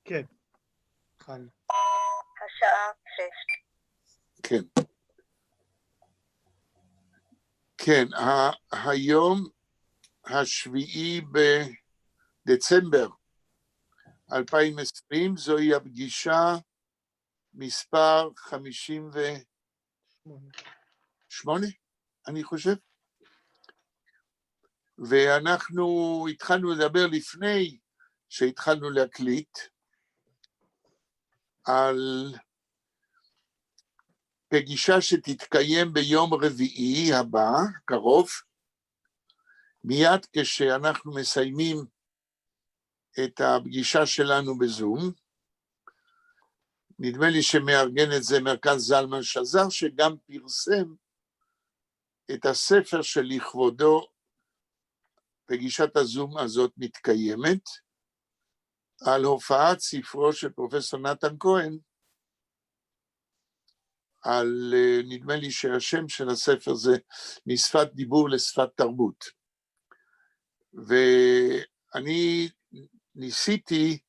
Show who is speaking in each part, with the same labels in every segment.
Speaker 1: כן, התחלנו.
Speaker 2: השעה 6.
Speaker 3: כן. כן, היום 7 בדצמבר 2020, זוהי הפגישה מספר 58, אני חושב. ואנחנו התחלנו לדבר לפני שהתחלנו להקליט על פגישה שתתקיים ביום רביעי הבא, קרוב, מיד כשאנחנו מסיימים את הפגישה שלנו בזום. נדמה לי שמארגן את זה מרכז זלמן שזר, שגם פרסם את הספר שלכבודו פגישת הזום הזאת מתקיימת, על הופעת ספרו של פרופסור נתן כהן, על, נדמה לי שהשם של הספר זה משפת דיבור לשפת תרבות. ואני ניסיתי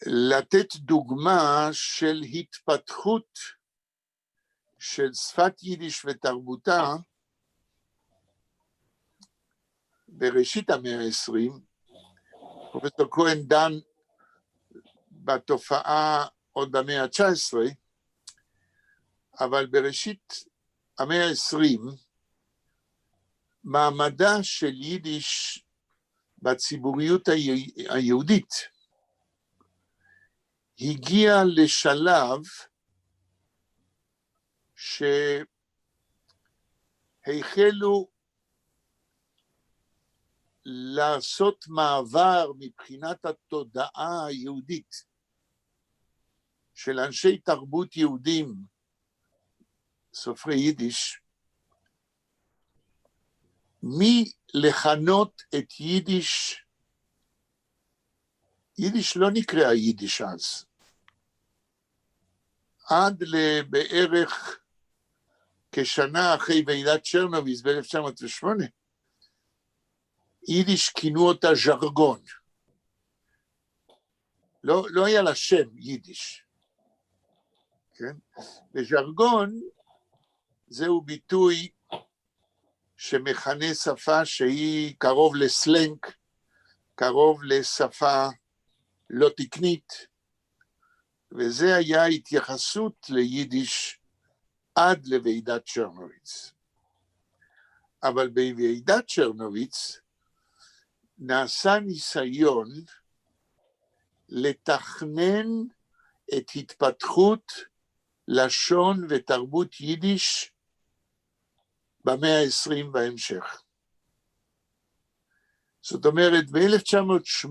Speaker 3: לתת דוגמה של התפתחות של שפת יידיש ותרבותה בראשית המאה ה-20. פרופסור כהן דן בתופעה עוד במאה ה-19, אבל בראשית המאה ה-20, מעמדה של יידיש בציבוריות היהודית הגיע לשלב שהחלו לעשות מעבר מבחינת התודעה היהודית של אנשי תרבות יהודים, סופרי יידיש, מלכנות את יידיש, יידיש לא נקרא יידיש אז, עד לבערך כשנה אחרי ועידת צ'רנוביץ ב-1908, יידיש כינו אותה ז'רגון. לא היה לה שם יידיש. כן? וז'רגון זהו ביטוי שמכנה שפה שהיא קרוב לסלנג, קרוב לשפה לא תקנית, וזה היה התייחסות ליידיש עד לוועידת צ'רנוביץ. אבל בוועידת צ'רנוביץ נעשה ניסיון לתכנן את התפתחות לשון ותרבות יידיש במאה ה-20 בהמשך. זאת אומרת, ב-1908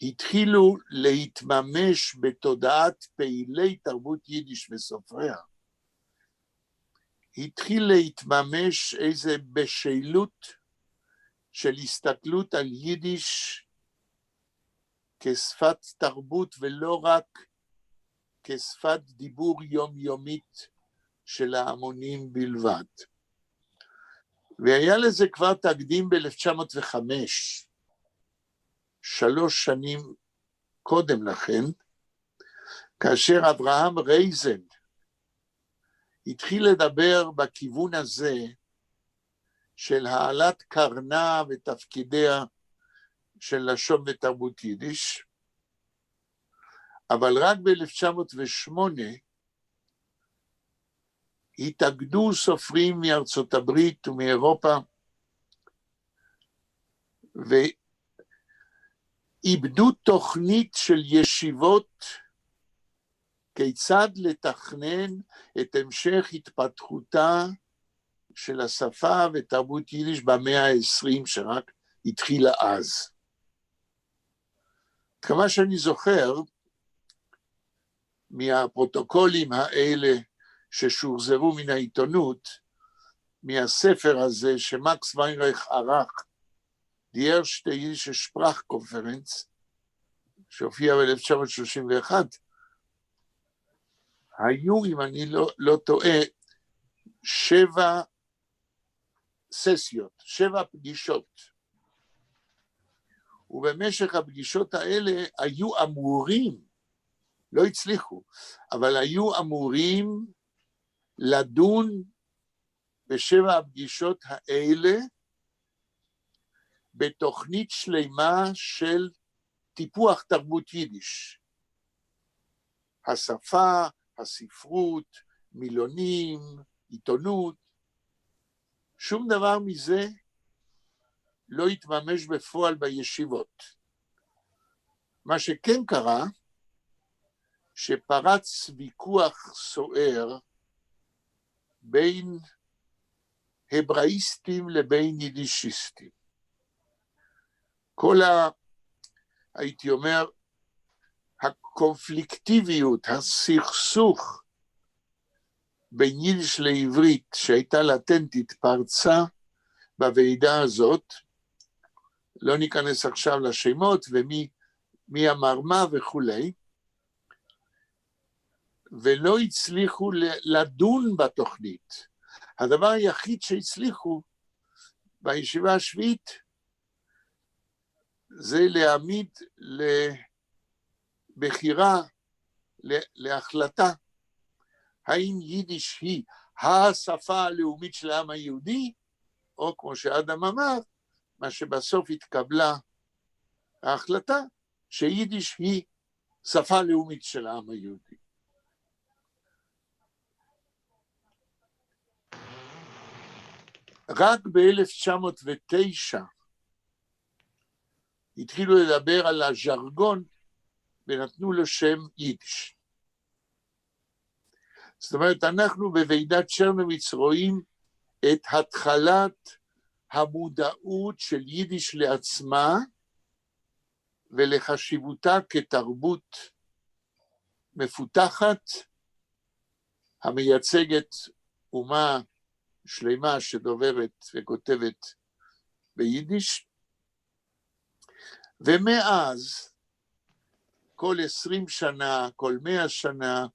Speaker 3: התחילו להתממש בתודעת פעילי תרבות יידיש וסופריה, התחיל להתממש איזה בשלות של הסתכלות על יידיש כשפת תרבות ולא רק כשפת דיבור יומיומית של ההמונים בלבד. והיה לזה כבר תקדים ב-1905, 3 שנים קודם לכן, כאשר אברהם רייזן התחיל לדבר בכיוון הזה של העלת קרנה ותפקידיה של לשון ותרבות יידיש, אבל רק ב-1908 התאגדו סופרים מארצות הברית ומאירופה, ואיבדו תוכנית של ישיבות כיצד לתכנן את המשך התפתחותה של השפה ותרבות יידיש במאה ה-20 שרק התחילה אז. כמה שאני זוכר מהפרוטוקולים האלה ששוחזרו מן העיתונות, מהספר הזה שמקס ויינרייך ערך, Die erste jüdische Sprachkonferenz, שהופיע ב-1931, היו, אם אני לא טועה, 7 ססיות, 7 פגישות. ובמשך הפגישות האלה היו אמורים, לא הצליחו, אבל היו אמורים לדון בשבע הפגישות האלה בתוכנית שלמה של טיפוח תרבות יידיש. השפה, הספרות, מילונים, עיתונות, שום דבר מזה לא התממש בפועל בישיבות. מה שכן קרה, שפרץ ויכוח סוער בין הבראיסטים לבין יידישיסטים. כל הייתי אומר, הקונפליקטיביות, הסכסוך בין יידיש לעברית שהייתה לטנטית פרצה בוועידה הזאת, לא ניכנס עכשיו לשמות ומי אמר מה וכולי, ולא הצליחו לדון בתוכנית. הדבר היחיד שהצליחו בישיבה השביעית זה להעמיד לבחירה, להחלטה, האם יידיש היא השפה הלאומית של העם היהודי, או כמו שאדם אמר, מה שבסוף התקבלה ההחלטה, שיידיש היא שפה לאומית של העם היהודי. רק ב-1909 התחילו לדבר על הז'רגון ונתנו לו שם יידיש. זאת אומרת, אנחנו בוועידת צ'רנוביץ רואים את התחלת המודעות של יידיש לעצמה ולחשיבותה כתרבות מפותחת המייצגת אומה שלמה שדוברת וכותבת ביידיש. ומאז, כל 20 שנה, כל 100 שנה,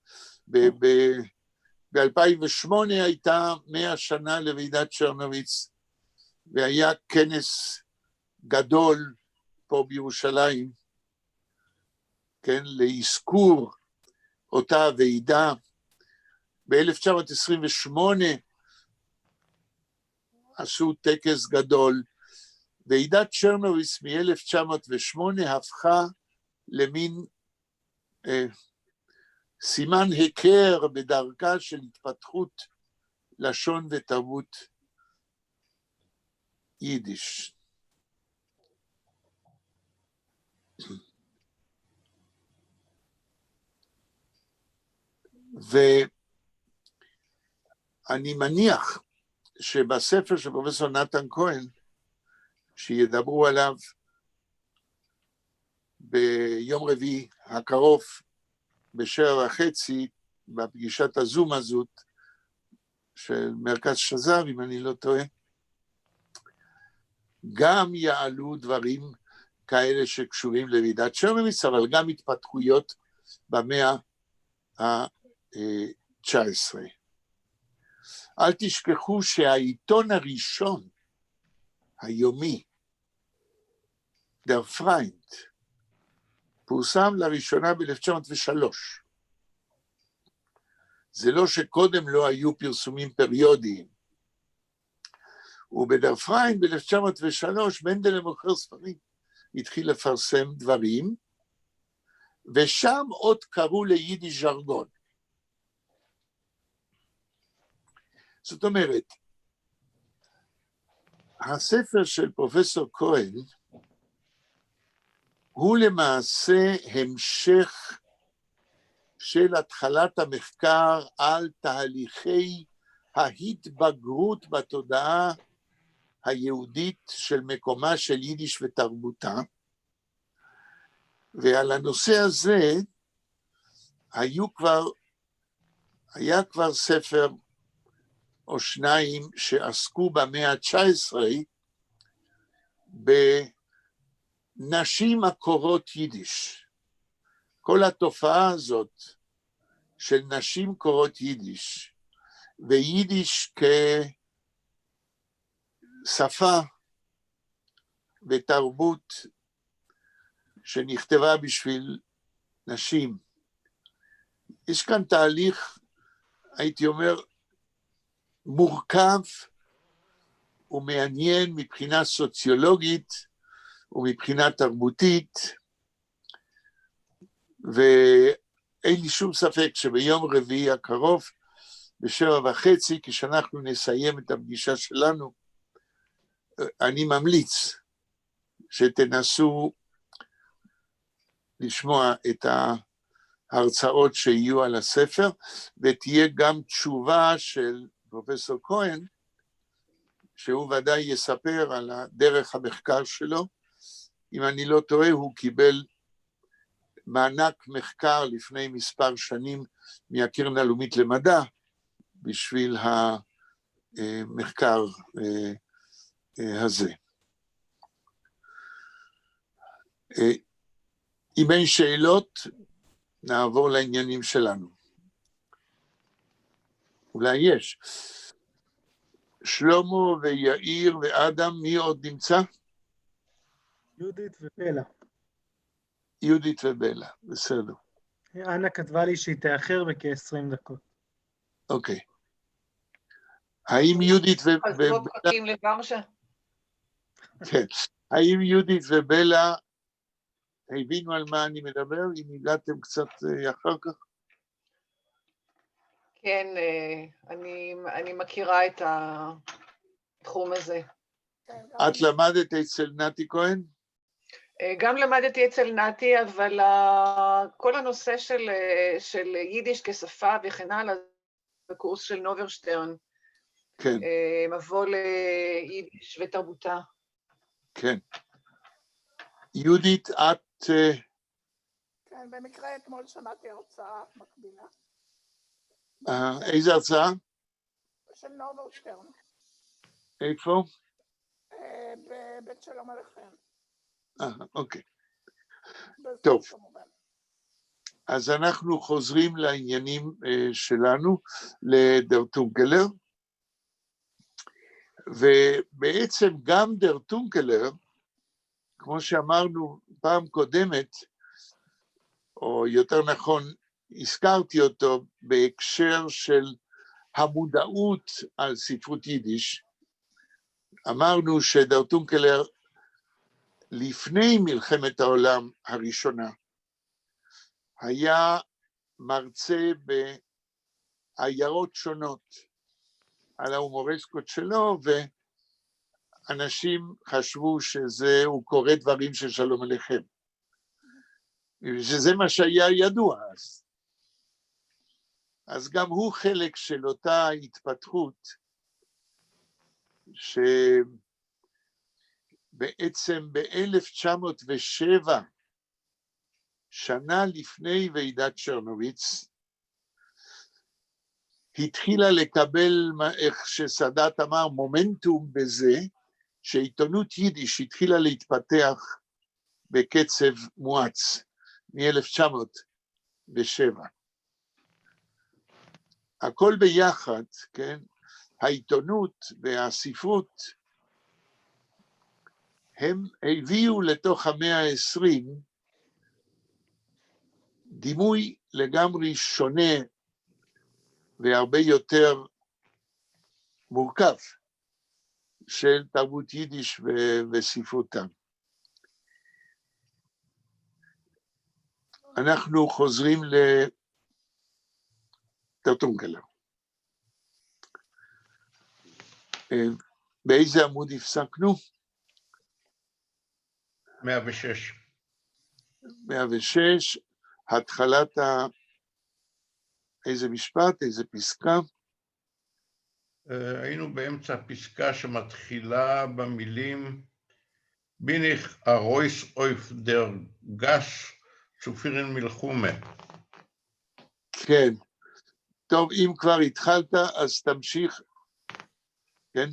Speaker 3: ב-2008 הייתה 100 שנה לוועידת צ'רנוביץ, והיה כנס גדול פה בירושלים, כן, להזכור אותה ועידה. ב-1928 עשו טקס גדול. ועידת צ'רנוביץ מ-1908 הפכה למין סימן היכר בדרכה של התפתחות לשון ותרבות יידיש. ואני מניח שבספר של פרופסור נתן כהן, שידברו עליו ביום רביעי הקרוב, ב19:30, בפגישת הזום הזאת, של מרכז שזר, אם אני לא טועה, גם יעלו דברים כאלה שקשורים לוועידת צ'רנוביץ, אבל גם התפתחויות במאה ה-19. אל תשכחו שהעיתון הראשון, היומי, דר פריינד, פורסם לראשונה ב-1903. זה לא שקודם לא היו פרסומים פריודיים. ובדר פריינד ב-1903, מנדל המוכר ספרים, התחיל לפרסם דברים, ושם עוד קראו ליידיש ז'רגון. זאת אומרת, הספר של פרופסור כהן הוא למעשה המשך של התחלת המחקר על תהליכי ההתבגרות בתודעה היהודית של מקומה של יידיש ותרבותה, ועל הנושא הזה היה כבר ספר או שניים שעסקו במאה ה-19 בנשים הקוראות יידיש. כל התופעה הזאת של נשים קוראות יידיש, ויידיש כשפה ותרבות שנכתבה בשביל נשים. יש כאן תהליך, הייתי אומר, מורכב ומעניין מבחינה סוציולוגית ומבחינה תרבותית, ואין לי שום ספק שביום רביעי הקרוב, ב19:30, כשאנחנו נסיים את הפגישה שלנו, אני ממליץ שתנסו לשמוע את ההרצאות שיהיו על הספר, ותהיה גם תשובה של פרופסור כהן, שהוא ודאי יספר על דרך המחקר שלו. אם אני לא טועה, הוא קיבל מענק מחקר לפני מספר שנים מהקרן הלאומית למדע, בשביל המחקר הזה. אם אין שאלות, נעבור לעניינים שלנו. אולי יש. שלמה ויאיר ואדם, מי עוד נמצא?
Speaker 1: יהודית ובלה.
Speaker 3: יהודית ובלה, בסדר.
Speaker 1: אנה כתבה לי שהיא תאחר בכ-20 דקות.
Speaker 3: אוקיי. האם יהודית
Speaker 4: אז לא פקקים לוורשה?
Speaker 3: כן. האם יהודית ובלה הבינו על מה אני מדבר? אם הגעתם קצת אחר כך?
Speaker 4: כן, אני מכירה את התחום הזה.
Speaker 3: את למדת אצל נתי כהן?
Speaker 4: גם למדתי אצל נתי, אבל כל הנושא של יידיש כשפה וכן הלאה, בקורס של נוברשטרן,
Speaker 3: כן.
Speaker 4: מבוא ליידיש ותרבותה.
Speaker 3: כן. יהודית, את...
Speaker 5: כן, במקרה אתמול שמעתי הרצאה מקבילה.
Speaker 3: איזה הרצאה?
Speaker 5: של נוברשטרן.
Speaker 3: איפה?
Speaker 5: בבית שלום עליכם.
Speaker 3: אוקיי.
Speaker 5: בזאת,
Speaker 3: טוב.
Speaker 5: כמובן.
Speaker 3: אז אנחנו חוזרים לעניינים שלנו, לדר טונקלר, ובעצם גם דר טונקלר, כמו שאמרנו פעם קודמת, או יותר נכון, הזכרתי אותו בהקשר של המודעות על ספרות יידיש. אמרנו שדר טונקלר, לפני מלחמת העולם הראשונה, היה מרצה בעיירות שונות על ההומורסקות שלו, ואנשים חשבו הוא קורא דברים של שלום עליכם. שזה מה שהיה ידוע אז. אז גם הוא חלק של אותה התפתחות, שבעצם ב-1907, שנה לפני ועידת צ'רנוביץ, התחילה לקבל, איך שסאדאת אמר, מומנטום בזה, שעיתונות יידיש התחילה להתפתח בקצב מואץ, מ-1907. הכל ביחד, כן, העיתונות והספרות, הם הביאו לתוך המאה ה-20, דימוי לגמרי שונה והרבה יותר מורכב של תרבות יידיש וספרותה. אנחנו חוזרים לדר טונקלר. באיזה עמוד הפסקנו?
Speaker 6: 106.
Speaker 3: 106, התחלת איזה משפט, איזה פסקה?
Speaker 6: היינו באמצע הפסקה שמתחילה במילים ביניך הרויס אויף דר גס צופירן מלחומה.
Speaker 3: כן. טוב, אם כבר התחלת, אז תמשיך. כן?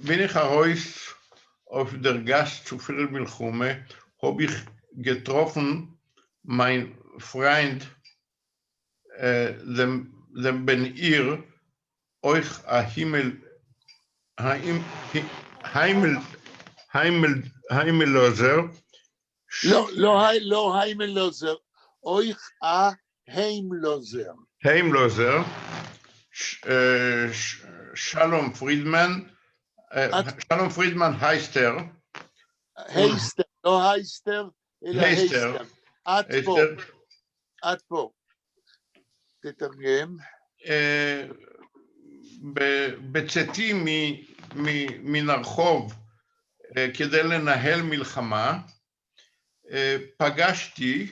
Speaker 6: ביניך הרויס אויף דר גס צופירן מלחומה, hab ich getroffen mein Freund dem Ben ihr euch a Himmeloser
Speaker 3: לא היימלוזר, אויך ההיימלוזר.
Speaker 6: היימלוזר, שלום פרידמן הייסטר.
Speaker 3: הייסטר, לא הייסטר, אלא הייסטר. עד פה. תתרגם.
Speaker 6: בצאתי מן הרחוב כדי לנהל מלחמה, פגשתי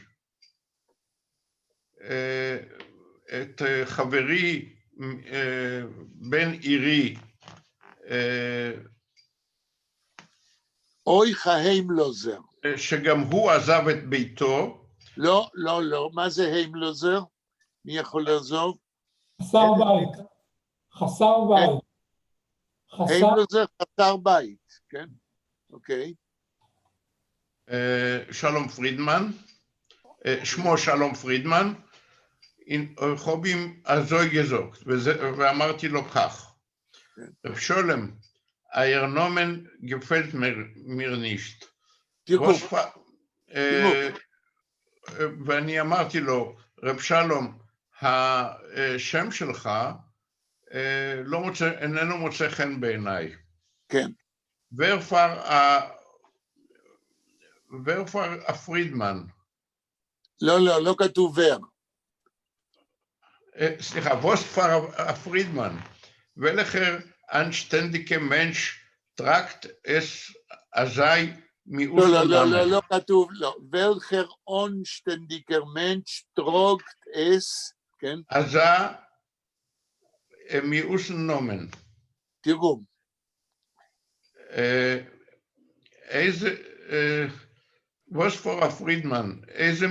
Speaker 6: את חברי בן עירי,
Speaker 3: אויך ההיימלוזר.
Speaker 6: שגם הוא עזב את ביתו.
Speaker 3: לא, מה זה היימלוזר? מי יכול לעזוב?
Speaker 7: חסר בית.
Speaker 3: היימלוזר חסר בית, כן? אוקיי.
Speaker 6: שלום פרידמן, שמו שלום פרידמן, חובים הזוי גזוקט, ואמרתי לו כך, רב שולם, הארנומן גפלט מיר נישט. ואני אמרתי לו, רב שלום, השם שלך איננו מוצא חן בעיניי.
Speaker 3: כן.
Speaker 6: ורפר הפרידמן.
Speaker 3: לא כתוב ור.
Speaker 6: סליחה, וספר הפרידמן. ולכר אנשטנדיקה מנש טרקט אס אזי מיאוס נדמה.
Speaker 3: לא כתוב, לא. ולכר אנשטנדיקה מנש טרוקט אס, כן?
Speaker 6: אזי מיאוס נומן.
Speaker 3: תרגום.
Speaker 6: איזה, וספר הפרידמן, איזה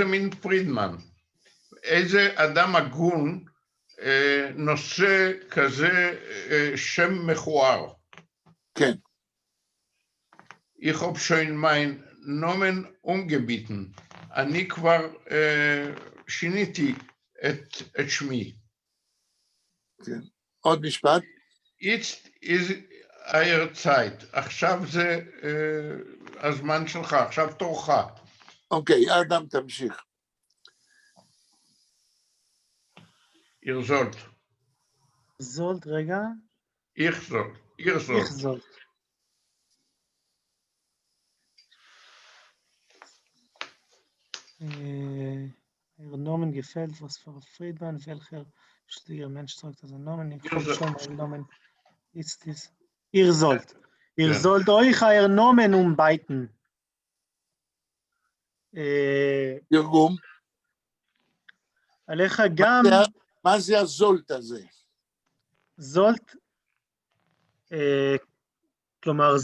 Speaker 6: מין פרידמן, איזה אדם הגון נושא כזה שם מכוער.
Speaker 3: כן.
Speaker 6: Ich hab schon mein Nomen umgebeten. אני כבר שיניתי את שמי.
Speaker 3: כן. עוד משפט.
Speaker 6: Jetzt ist euer Zeit. עכשיו זה הזמן שלך, עכשיו תורך.
Speaker 3: אוקיי, אדם תמשיך.
Speaker 6: Ihr sollt.
Speaker 1: זולט, רגע.
Speaker 6: Ich soll. Ihr sollt.
Speaker 1: איך זולט. Nomen gefällt, was für Friedman, welcher der Mensch sagt, also Nomen, ich habe schon mal Nomen, ist dies. Ihr sollt euch euer Nomen umbeiten.
Speaker 3: תרגום.
Speaker 1: עליך גם...
Speaker 3: מה זה הזולט הזה?
Speaker 1: זולט, כלומר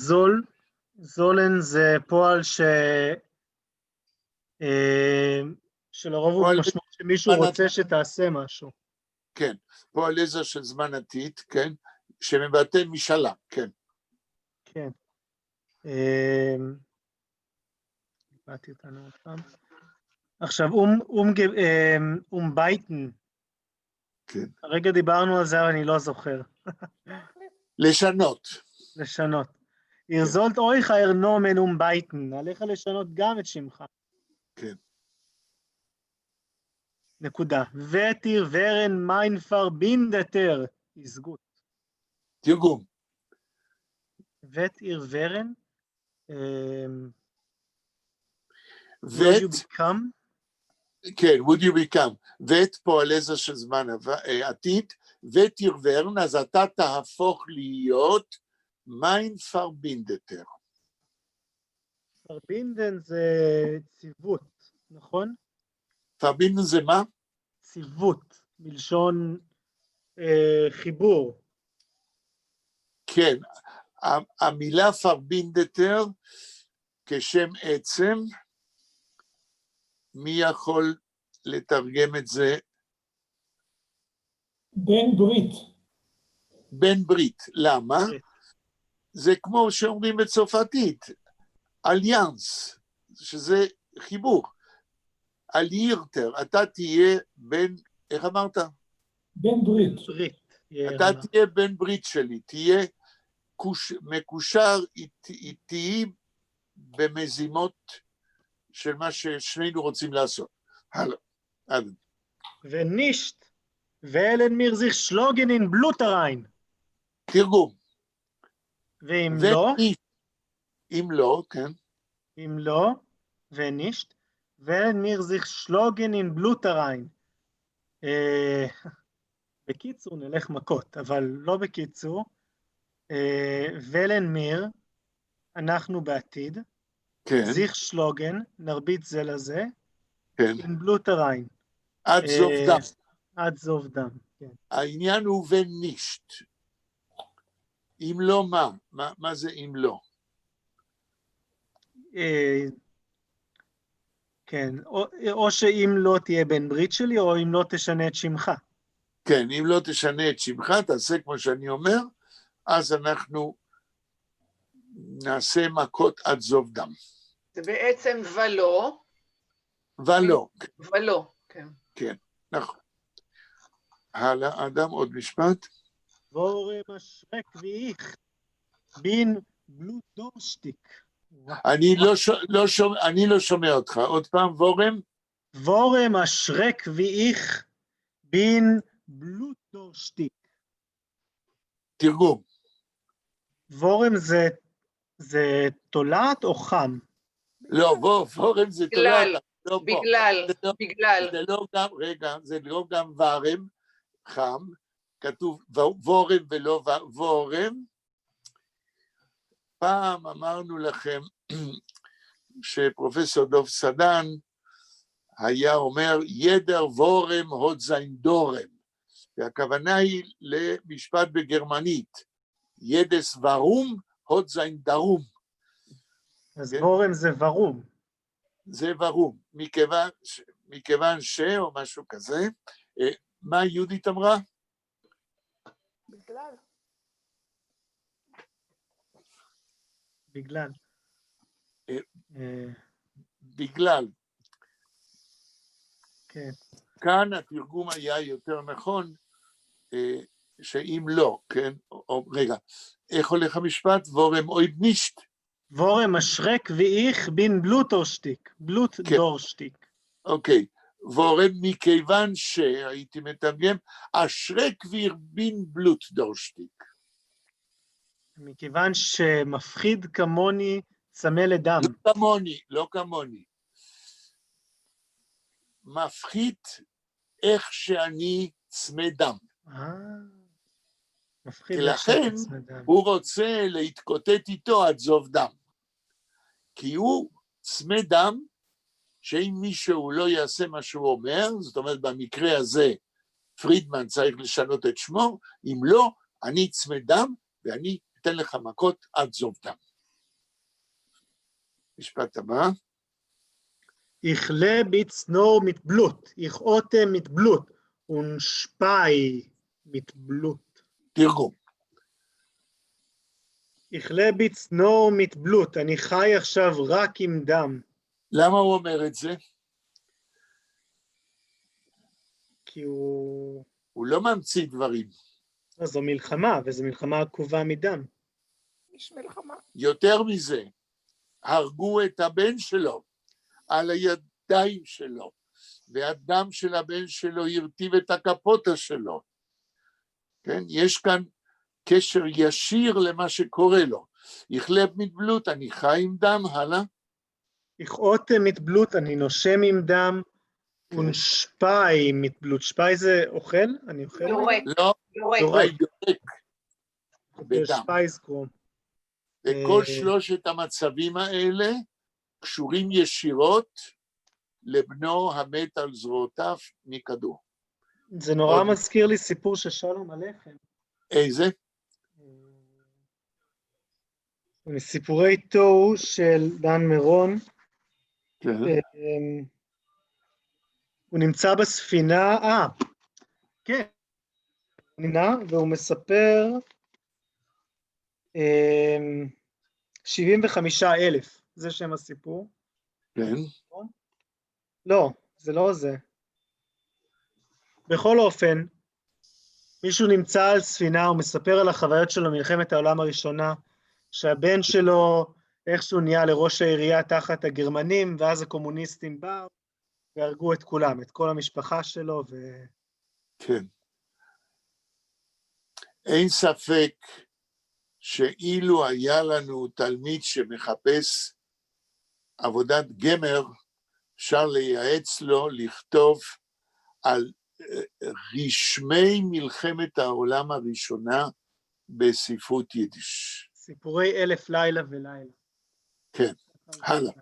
Speaker 1: זולן זה פועל שלרוב הוא משמעות שמישהו רוצה שתעשה משהו.
Speaker 3: כן, פועל עזר של זמן עתיד, כן, שמבטא משאלה, כן.
Speaker 1: כן. באתי אותנו עוד פעם. עכשיו, בייטן.
Speaker 3: כן.
Speaker 1: הרגע דיברנו על זה, אבל אני לא זוכר.
Speaker 3: לשנות.
Speaker 1: Ihr sollt euch euer Nomen umbeiten. עליך לשנות גם את שמך.
Speaker 3: כן.
Speaker 1: נקודה. ותיר ורן מיין פרבינדטר. הסגות.
Speaker 3: תרגום.
Speaker 1: ותיר ורן. would you become?
Speaker 3: כן, would you become. ואת פועל עזר של זמן עתיד. ותיר ורן, אז אתה תהפוך להיות מיין פרבינדטר.
Speaker 1: פרבינדן זה ציוות, נכון?
Speaker 3: פרבינדן זה מה?
Speaker 1: ציוות, מלשון חיבור.
Speaker 3: כן, המילה פרבינדטר כשם עצם, מי יכול לתרגם את זה?
Speaker 7: בן ברית.
Speaker 3: בן ברית, למה? זה כמו שאומרים בצרפתית, אליאנס, שזה חיבור. אליירטר, אתה תהיה בן, איך אמרת?
Speaker 7: בן ברית.
Speaker 3: אתה תהיה בן ברית שלי, תהיה מקושר איתי במזימות של מה ששנינו רוצים לעשות. הלאה, עד.
Speaker 1: ונישט, ואלן מיר זיך שלוגן אין בלוטריין.
Speaker 3: תרגום.
Speaker 1: ואם לא,
Speaker 3: אם לא, כן.
Speaker 1: אם לא, ונישט, ואלן מיר זיך שלוגן אין בלוטריין. בקיצור, נלך מכות, אבל לא בקיצור. ולן מיר, אנחנו בעתיד,
Speaker 3: כן,
Speaker 1: זיך שלוגן, נרביץ זה לזה,
Speaker 3: כן.
Speaker 1: אין בלוטריין.
Speaker 3: עד זוב דם.
Speaker 1: עד זוב דם, כן.
Speaker 3: העניין הוא ונישט. אם לא מה? מה זה אם לא?
Speaker 1: כן, או שאם לא תהיה בן ברית שלי, או אם לא תשנה את שמך.
Speaker 3: כן, אם לא תשנה את שמך, תעשה כמו שאני אומר, אז אנחנו נעשה מכות עד זוב דם.
Speaker 4: זה בעצם ולא.
Speaker 3: ולא.
Speaker 4: ולא, כן.
Speaker 3: כן, נכון. הלאה, אדם, עוד משפט.
Speaker 1: וורם אשרק ואיך, בין בלוטורשטיק.
Speaker 3: אני לא שומע אותך. עוד פעם, וורם?
Speaker 1: וורם אשרק ואיך, בין בלוטורשטיק.
Speaker 3: תרגום.
Speaker 1: וורם זה תולעת או חם?
Speaker 3: לא, וורם זה תולעת.
Speaker 4: בגלל.
Speaker 3: זה לא גם, רגע, זה לא גם ורם, חם, כתוב וורם ולא וורם. פעם אמרנו לכם שפרופסור דוב סדן היה אומר ידר וורם הוד זין דורם, והכוונה היא למשפט בגרמנית, ידס ורום הוד זין דרום.
Speaker 1: אז וורם זה ורום.
Speaker 3: זה ורום, מכיוון או משהו כזה. מה יהודית אמרה?
Speaker 5: בגלל.
Speaker 1: בגלל.
Speaker 3: בגלל.
Speaker 1: כן.
Speaker 3: כאן התרגום היה יותר נכון, שאם לא, כן? רגע, איך הולך המשפט? וורם אויב נישט.
Speaker 1: וורם אשרק ואיך בין בלוטורשטיק. בלוטדורשטיק.
Speaker 3: אוקיי. וורם מכיוון שהייתי מתרגם, אשרק ואיך בין בלוטדורשטיק.
Speaker 1: מכיוון שמפחיד כמוני צמא לדם.
Speaker 3: לא כמוני. מפחיד איך שאני צמא דם.
Speaker 1: מפחיד.
Speaker 3: ולכן הוא רוצה להתקוטט איתו עד זוב דם. כי הוא צמא דם, שאם מישהו לא יעשה מה שהוא אומר, זאת אומרת במקרה הזה פרידמן צריך לשנות את שמו, אם לא, אני צמא דם ואני אתן לך מכות עד זוב דם. משפט הבא.
Speaker 1: Ich lebe nur mit Blut. Ich ote mit Blut. Und spei mit Blut.
Speaker 3: תרגום.
Speaker 1: Ich lebe nur mit Blut. אני חי עכשיו רק עם דם.
Speaker 3: למה הוא אומר את זה?
Speaker 1: כי הוא...
Speaker 3: הוא לא ממציא דברים.
Speaker 1: זו מלחמה, וזו מלחמה עקובה מדם.
Speaker 5: יש מלחמה.
Speaker 3: יותר מזה, הרגו את הבן שלו על הידיים שלו, והדם של הבן שלו הרטיב את הקפוטה שלו. כן? יש כאן קשר ישיר למה שקורה לו. יחלב מתבלות, אני חי עם דם, הלאה.
Speaker 1: Ich ote mit Blut, אני נושם עם דם, ונשפי mit Blut. שפי זה אוכל? אני אוכל?
Speaker 3: לא, יורק. בדם.
Speaker 1: שפייסקרום.
Speaker 3: וכל שלושת המצבים האלה קשורים ישירות לבנו המת על זרועותיו מכדור.
Speaker 1: זה נורא מזכיר לי סיפור של שלום עליכם.
Speaker 3: איזה?
Speaker 1: מסיפורי תוהו של דן מירון.
Speaker 3: כן.
Speaker 1: הוא נמצא בספינה, כן, והוא מספר 75,000, זה שם הסיפור.
Speaker 3: כן.
Speaker 1: לא, זה לא זה. בכל אופן, מישהו נמצא על ספינה, הוא מספר על החוויות שלו מלחמת העולם הראשונה, שהבן שלו איכשהו נהיה לראש העירייה תחת הגרמנים, ואז הקומוניסטים באו והרגו את כולם, את כל המשפחה שלו,
Speaker 3: כן. אין ספק שאילו היה לנו תלמיד שמחפש עבודת גמר, אפשר לייעץ לו לכתוב על רשמי מלחמת העולם הראשונה בספרות יידיש.
Speaker 1: סיפורי 1000 לילה ולילה.
Speaker 3: כן, הלאה.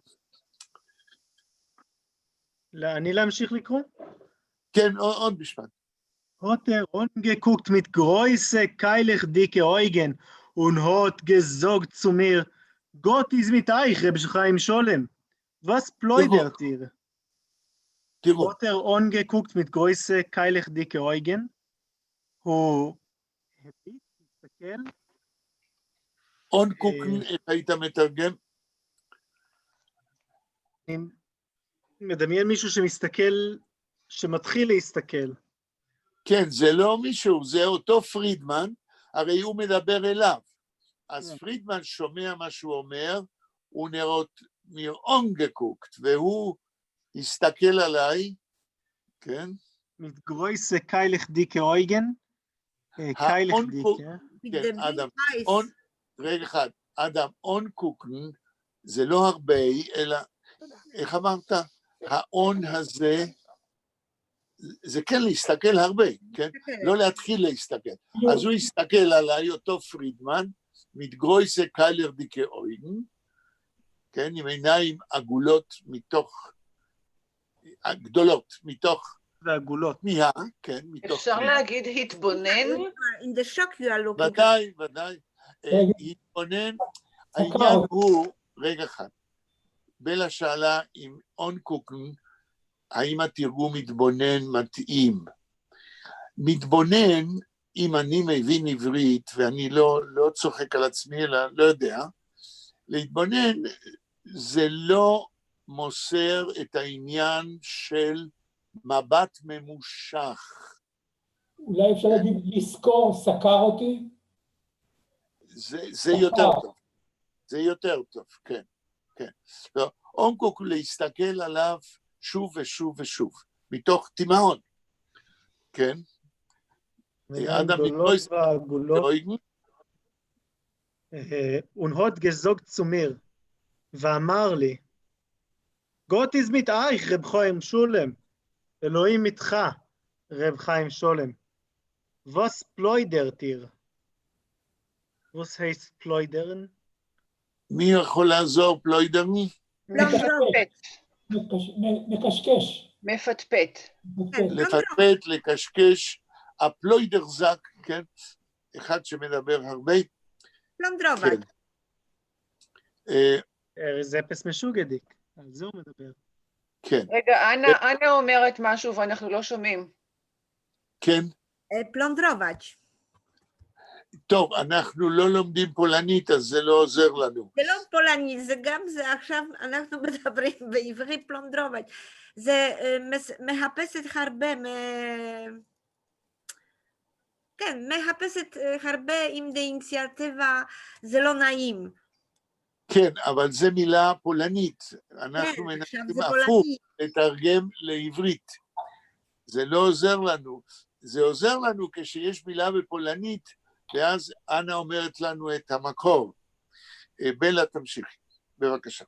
Speaker 1: אני להמשיך לקרוא?
Speaker 3: כן, עוד משפט.
Speaker 1: Hotter angeguckt mit Größe keilich dicke Augen und hat gesagt zu mir, Gott ist mit euch, Reb Chaim Scholem. Was plaudert ihr?
Speaker 3: תראו,
Speaker 1: Hotter angeguckt mit Größe keilich dicke Augen. הוא הביט, מסתכל,
Speaker 3: און קוקן, איך היית מתרגם?
Speaker 1: אני מדמיין מישהו שמסתכל, שמתחיל להסתכל.
Speaker 3: כן, זה לא מישהו, זה אותו פרידמן, הרי הוא מדבר אליו. אז פרידמן שומע מה שהוא אומר, הוא נראות אונגקוקט, והוא הסתכל עליי, כן?
Speaker 1: Mit Größe keilich dicke Augen. קייליך דיקה.
Speaker 3: כן, אדם, רגע אחד, אדם, און קוקן, זה לא הרבה, אלא, איך אמרת? האון הזה, זה כן להסתכל הרבה, כן? לא להתחיל להסתכל. אז הוא הסתכל עליי, אותו פרידמן, מתגרויסה קיילר דיקה אויגן, כן, עם עיניים עגולות מתוך, גדולות, מתוך,
Speaker 1: ועגולות.
Speaker 3: תמיהה, כן, מתוך...
Speaker 4: אפשר להגיד התבונן?
Speaker 3: ודאי, ודאי. התבונן, העניין הוא, רגע אחד, בלה שאלה עם און קוקן, האם התרגום מתבונן מתאים? מתבונן, אם אני מבין עברית, ואני לא צוחק על עצמי, אלא לא יודע, להתבונן זה לא מוסר את העניין של מבט ממושך.
Speaker 7: אולי אפשר להגיד לזכור, סקר אותי?
Speaker 3: זה יותר טוב. זה יותר טוב, כן. כן. אונקוק להסתכל עליו שוב ושוב ושוב, מתוך תימהון. כן? אדם
Speaker 1: גדולות ועגולות. Und hat gesagt zu mir, ואמר לי, Gott ist mit euch, רב חיים שולם. אלוהים איתך, רב חיים שולם. Was plaudert ihr? Was heißt plaudern?
Speaker 3: מי יכול לעזור פלוידרן?
Speaker 7: מקשקש.
Speaker 4: מפטפט.
Speaker 3: לפטפט, לקשקש, הפלוידר זק, כן? אחד שמדבר הרבה.
Speaker 8: פלונדרובת.
Speaker 1: זה אפס משוגדיק, על זה הוא מדבר.
Speaker 3: כן.
Speaker 4: רגע, אנה אומרת משהו ואנחנו לא שומעים.
Speaker 3: כן.
Speaker 8: פלונדרובת.
Speaker 3: טוב, אנחנו לא לומדים פולנית, אז זה לא עוזר לנו.
Speaker 8: זה לא פולנית, זה גם זה, עכשיו אנחנו מדברים בעברית פלונדרובת. זה מחפשת הרבה, כן, מחפשת הרבה עם האיניציאטיבה, זה לא נעים.
Speaker 3: כן, אבל זה מילה פולנית. אנחנו מנסים הפוך לתרגם לעברית. זה לא עוזר לנו. זה עוזר לנו כשיש מילה בפולנית, ואז אנה אומרת לנו את המקור. בלה, תמשיכי, בבקשה.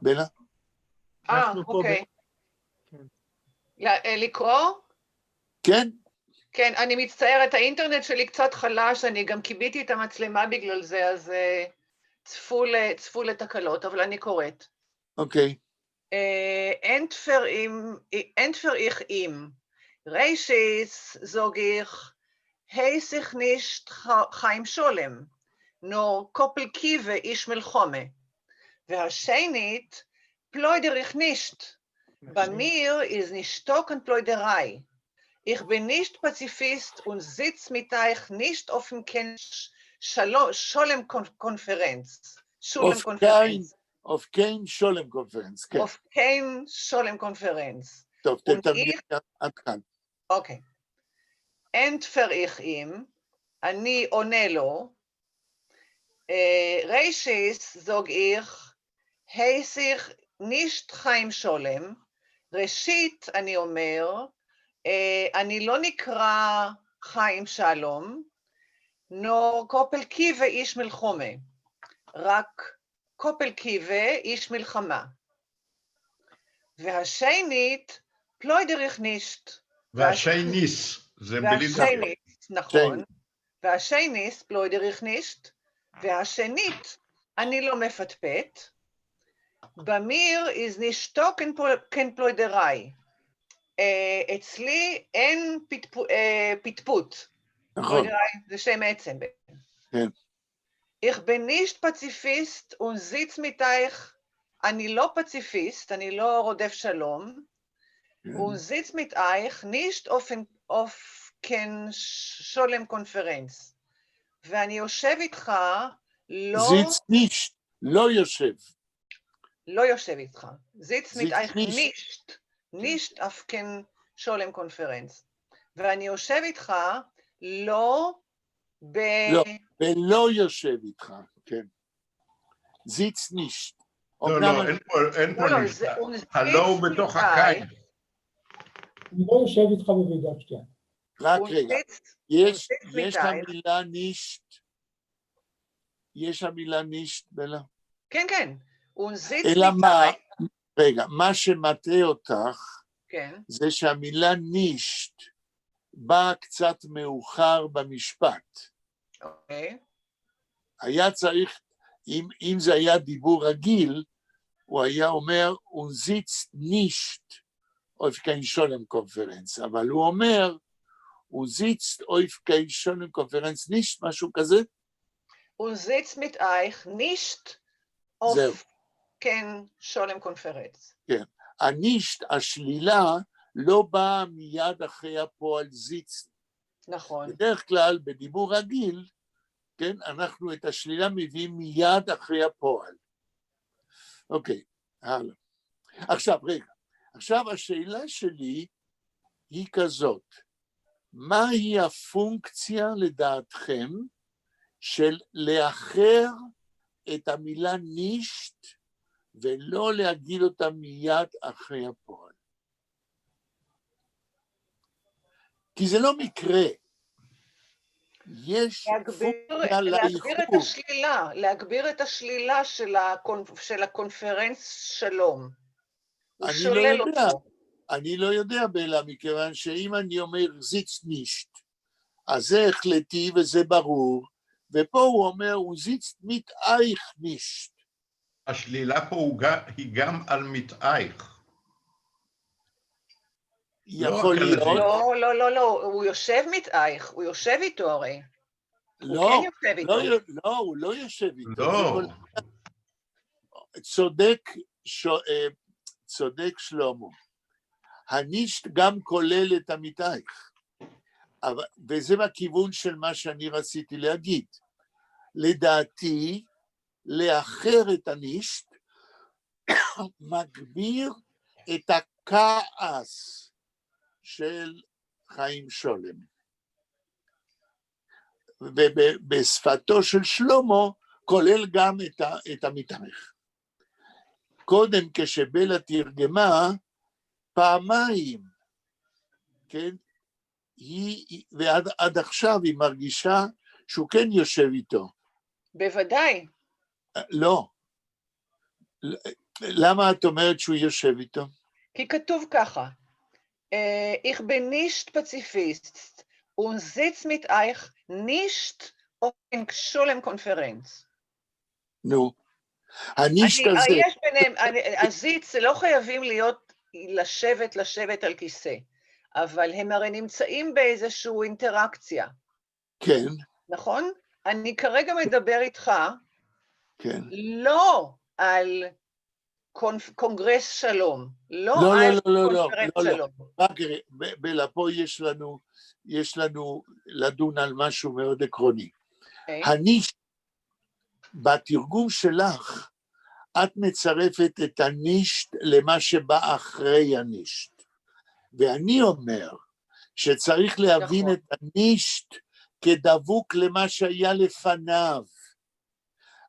Speaker 3: בלה?
Speaker 4: אוקיי. לקרוא?
Speaker 3: כן.
Speaker 4: כן, אני מצטערת, האינטרנט שלי קצת חלש, אני גם קיביתי את המצלמה בגלל זה, אז צפו לתקלות, אבל אני קוראת.
Speaker 3: אוקיי.
Speaker 4: Entfer ich ihm. Reishis sag ich, heiß ich nicht Chaim Sholem, nur Koppelkive ish Melchome. והשנית, ploider ich nicht. Bei mir ist nicht stockend Ploiderei. Ich bin nicht Pazifist und sitz mit euch nicht auf dem Scholem-Konferenz.
Speaker 3: auf kein Scholem-Konferenz.
Speaker 4: auf kein Scholem-Konferenz.
Speaker 3: טוב, תתרגם עד כאן.
Speaker 4: אוקיי. Entfer ich ihm, אני עונה לו, ריישיס זוג איך, היסיך נישט חיים שולם, ראשית אני אומר, אני לא נקרא חיים שלום, נור קופל קיבה איש מלחומה, רק קופל קיבה איש מלחמה. והשנית, פלוידריך נישט.
Speaker 6: והשייניס, זה בלי דבר.
Speaker 4: והשנית, נכון. והשייניס, פלוידריך נישט. והשנית, אני לא מפטפט. במיר איז נשתו כן פלוידריי. אצלי אין פטפוט.
Speaker 3: נכון.
Speaker 4: פלוידריי זה שם עצם.
Speaker 3: כן.
Speaker 4: Ich bin nicht Pazifist und sitz mit euch, אני לא פציפיסט, אני לא רודף שלום, und sitz mit euch nicht auf kein שולם קונפרנס. ואני יושב איתך, לא...
Speaker 3: זיץ נישט, לא יושב.
Speaker 4: לא יושב איתך. זיץ mit euch
Speaker 3: נישט.
Speaker 4: nicht auf kein שולם קונפרנס. ואני יושב איתך, לא ב...
Speaker 3: לא, ולא יושב איתך, כן. זיץ נישט.
Speaker 6: לא, אין פה נשת. הלא הוא בתוך הקיץ.
Speaker 7: אני לא יושב איתך בוועידת שתייה.
Speaker 3: רק רגע, יש המילה נישט, יש המילה נישט, בלה?
Speaker 4: כן, כן.
Speaker 3: אלא מה, רגע, מה שמטעה אותך,
Speaker 4: כן.
Speaker 3: זה שהמילה נישט באה קצת מאוחר במשפט.
Speaker 4: אוקיי.
Speaker 3: היה צריך, אם זה היה דיבור רגיל, הוא היה אומר, הוא זיץ נישט, אויף קיין שולם קונפרנס, אבל הוא אומר, הוא זיץ אויף קיין שולם קונפרנס נישט, משהו כזה?
Speaker 4: הוא זיץ mit euch nicht auf kein שולם קונפרנס.
Speaker 3: כן, הנישט, השלילה, לא באה מיד אחרי הפועל זיץ.
Speaker 4: נכון.
Speaker 3: בדרך כלל, בדיבור רגיל, כן, אנחנו את השלילה מביאים מיד אחרי הפועל. אוקיי, הלאה. עכשיו, רגע, עכשיו השאלה שלי היא כזאת, מהי הפונקציה לדעתכם של לאחר את המילה נישט ולא להגיד אותה מיד אחרי הפועל? כי זה לא מקרה. יש פונקציה לאיחור.
Speaker 4: להגביר את השלילה של הקונפרנס שלום. הוא
Speaker 3: אני
Speaker 4: שולל
Speaker 3: לא יודע,
Speaker 4: אותו.
Speaker 3: אני לא יודע בלה, מכיוון שאם אני אומר זיץ נישט, אז זה החלטי וזה ברור, ופה הוא אומר, הוא זיץ mit euch נישט.
Speaker 6: השלילה פה היא גם על mit euch.
Speaker 3: יכול להיות.
Speaker 4: לא, לא, לא, לא, הוא יושב mit euch, הוא יושב איתו הרי.
Speaker 3: לא,
Speaker 4: הוא כן יושב איתו.
Speaker 3: לא, הוא לא יושב איתו.
Speaker 6: לא.
Speaker 3: צודק שלמה. הנישט גם כולל את עמיתייך. וזה בכיוון של מה שאני רציתי להגיד. לדעתי, לאחר את הנישט, מגביר את הכעס של חיים שולם. ובשפתו של שלמה, כולל גם את עמיתייך. קודם כשבלה תרגמה, פעמיים, כן, ועד עכשיו היא מרגישה שהוא כן יושב איתו.
Speaker 4: בוודאי.
Speaker 3: לא. למה את אומרת שהוא יושב איתו?
Speaker 4: כי כתוב ככה, Ich bin nicht Pazifist und sitz mit euch nicht auf den Sholem-Konferenz.
Speaker 3: נו, הנישט הזה...
Speaker 4: יש ביניהם, הזיץ לא חייבים להיות לשבת על כיסא, אבל הם הרי נמצאים באיזושהי אינטראקציה.
Speaker 3: כן.
Speaker 4: נכון? אני כרגע מדבר איתך,
Speaker 3: כן.
Speaker 4: לא על קונגרס שלום, לא על קונפרנס שלום.
Speaker 3: רק בלה, פה יש לנו לדון על משהו מאוד עקרוני. הנישט, בתרגום שלך, את מצרפת את הנישט למה שבא אחרי הנישט. ואני אומר שצריך להבין את הנישט כדבוק למה שהיה לפניו.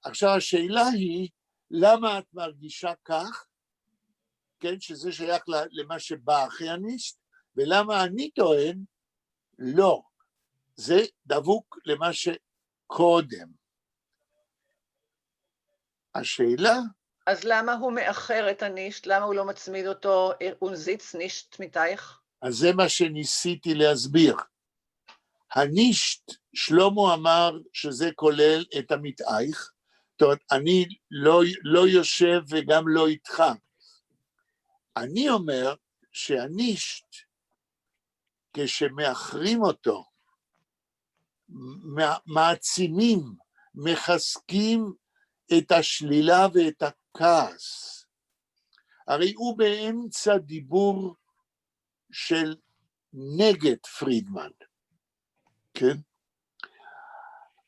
Speaker 3: עכשיו השאלה היא, למה את מרגישה כך? כן, שזה שייך למה שבא אחרי הנישט, ולמה אני טוען, לא, זה דבוק למה שקודם. השאלה...
Speaker 4: אז למה הוא מאחר את הנישט? למה הוא לא מצמיד אותו אונזיץ נישט מיתייך?
Speaker 3: אז זה מה שניסיתי להסביר. הנישט, שלמה אמר שזה כולל את המתאיך, זאת אומרת, אני לא יושב וגם לא איתך. אני אומר שהנישט, כשמאחרים אותו, מעצימים, מחזקים את השלילה ואת הכעס. הרי הוא באמצע דיבור של נגד פרידמן, כן?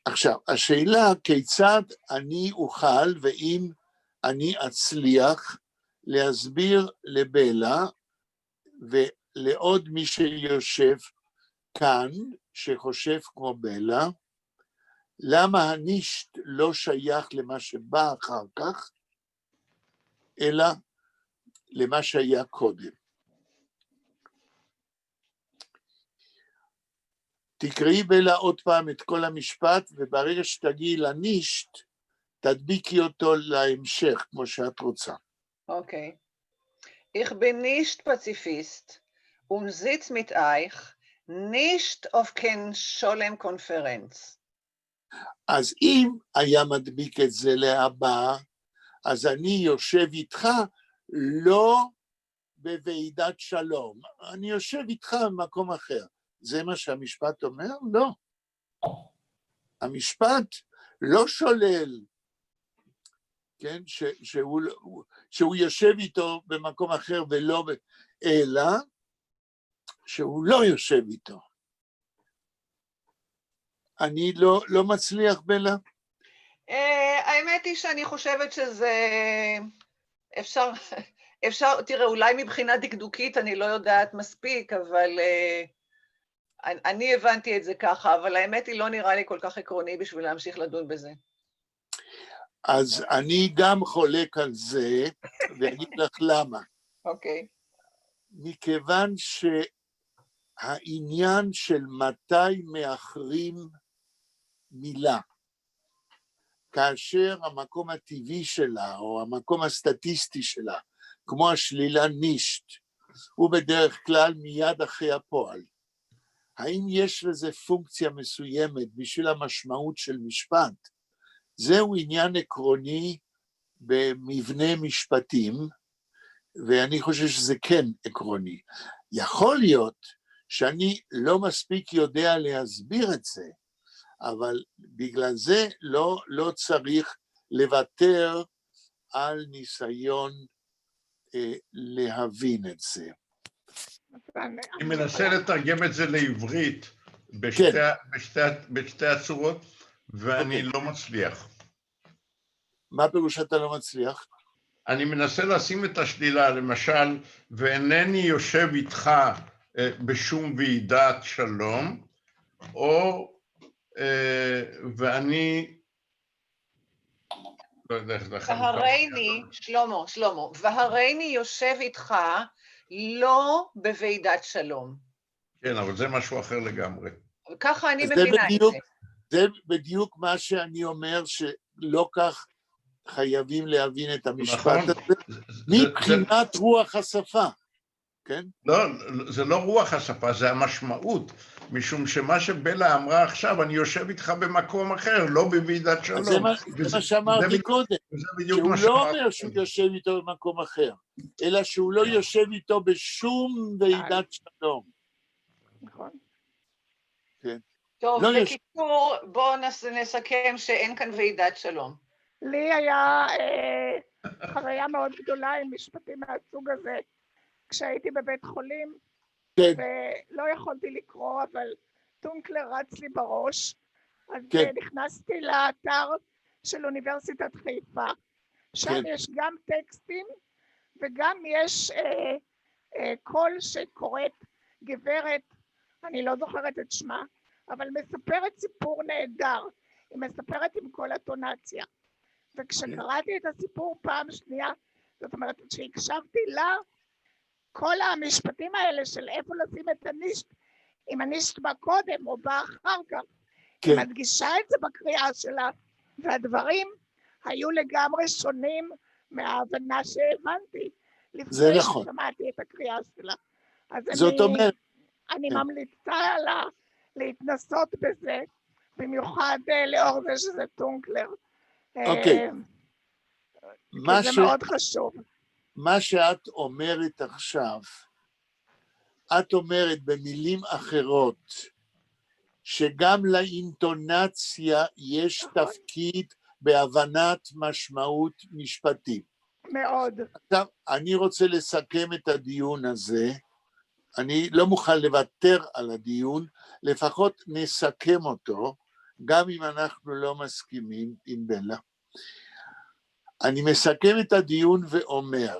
Speaker 3: עכשיו, השאלה כיצד אני אוכל ואם אני אצליח להסביר לבלה ולעוד מי שיושב כאן, שחושב כמו בלה, למה הנישט לא שייך למה שבא אחר כך, אלא למה שהיה קודם. תקראי בלה עוד פעם את כל המשפט, וברגע שתגיעי לנישט, תדביקי אותו להמשך, כמו שאת רוצה.
Speaker 4: אוקיי. Ich bin nicht Pazifist und sitz mit euch nicht auf kein Scholem-Konferenz.
Speaker 3: אז אם היה מדביק את זה להבא, אז אני יושב איתך לא בוועידת שלום, אני יושב איתך במקום אחר. זה מה שהמשפט אומר? לא. המשפט לא שולל, כן, שהוא יושב איתו במקום אחר ולא, אלא שהוא לא יושב איתו. אני לא מצליח בלה.
Speaker 4: האמת היא שאני חושבת שזה אפשר, תראה, אולי מבחינה דקדוקית אני לא יודעת מספיק, אבל אני הבנתי את זה ככה, אבל האמת היא לא נראה לי כל כך עקרוני בשביל להמשיך לדון בזה.
Speaker 3: אז אני גם חולק על זה, ואגיד לך למה.
Speaker 4: אוקיי.
Speaker 3: מכיוון שהעניין של מתי מאחרים מילה, כאשר המקום הטבעי שלה, או המקום הסטטיסטי שלה, כמו השלילה נישט, הוא בדרך כלל מיד אחרי הפועל. האם יש לזה פונקציה מסוימת בשביל המשמעות של משפט? זהו עניין עקרוני במבנה משפטים, ואני חושב שזה כן עקרוני. יכול להיות שאני לא מספיק יודע להסביר את זה, אבל בגלל זה לא צריך לוותר על ניסיון להבין את זה.
Speaker 6: אני מנסה לתרגם את זה לעברית בשתי הצורות, ואני לא מצליח.
Speaker 3: מה פירוש שאתה לא מצליח?
Speaker 6: אני מנסה לשים את השלילה, למשל, ואינני יושב איתך בשום ועידת שלום, או ואני לא יודע איך לכם.
Speaker 4: והרייני, שלמה, והרייני יושב איתך לא בוועידת שלום.
Speaker 6: כן, אבל זה משהו אחר לגמרי.
Speaker 4: ככה אני מבינה את זה.
Speaker 3: זה בדיוק מה שאני אומר, שלא כך חייבים להבין את המשפט הזה, מבחינת רוח השפה, כן?
Speaker 6: לא, זה לא רוח השפה, זה המשמעות, משום שמה שבלה אמרה עכשיו, אני יושב איתך במקום אחר, לא בוועידת שלום.
Speaker 3: זה מה שאמרתי קודם, שהוא לא אומר שהוא יושב איתו במקום אחר, אלא שהוא לא יושב איתו בשום ועידת שלום.
Speaker 5: נכון.
Speaker 3: כן.
Speaker 4: טוב, בקיצור, בואו נסכם שאין כאן ועידת שלום.
Speaker 5: לי היה חוויה מאוד גדולה עם משפטים מהסוג הזה, כשהייתי בבית חולים,
Speaker 3: כן.
Speaker 5: ולא יכולתי לקרוא, אבל טונקלר רץ לי בראש, אז
Speaker 3: כן.
Speaker 5: נכנסתי לאתר של אוניברסיטת חיפה, שם
Speaker 3: כן.
Speaker 5: יש גם טקסטים, וגם יש קול שקוראת גברת, אני לא זוכרת את שמה, אבל מספרת סיפור נהדר, היא מספרת עם כל הטונציה. וכשקראתי את הסיפור פעם שנייה, זאת אומרת, כשהקשבתי לה, כל המשפטים האלה של איפה לשים את הנישט, אם הנישט בא קודם או בא אחר כך, היא מדגישה את זה בקריאה שלה, והדברים היו לגמרי שונים מההבנה שהבנתי, לפני ששמעתי את הקריאה שלה. אז אני ממליצה לה להתנסות בזה, במיוחד לאור זה שזה טונקלר.
Speaker 3: אוקיי.
Speaker 5: כי זה מאוד חשוב.
Speaker 3: מה שאת אומרת עכשיו, את אומרת במילים אחרות, שגם לאינטונציה יש תפקיד בהבנת משמעות משפטית.
Speaker 5: מאוד.
Speaker 3: עכשיו, אני רוצה לסכם את הדיון הזה, אני לא מוכן לוותר על הדיון, לפחות נסכם אותו, גם אם אנחנו לא מסכימים עם בלה. אני מסכם את הדיון ואומר,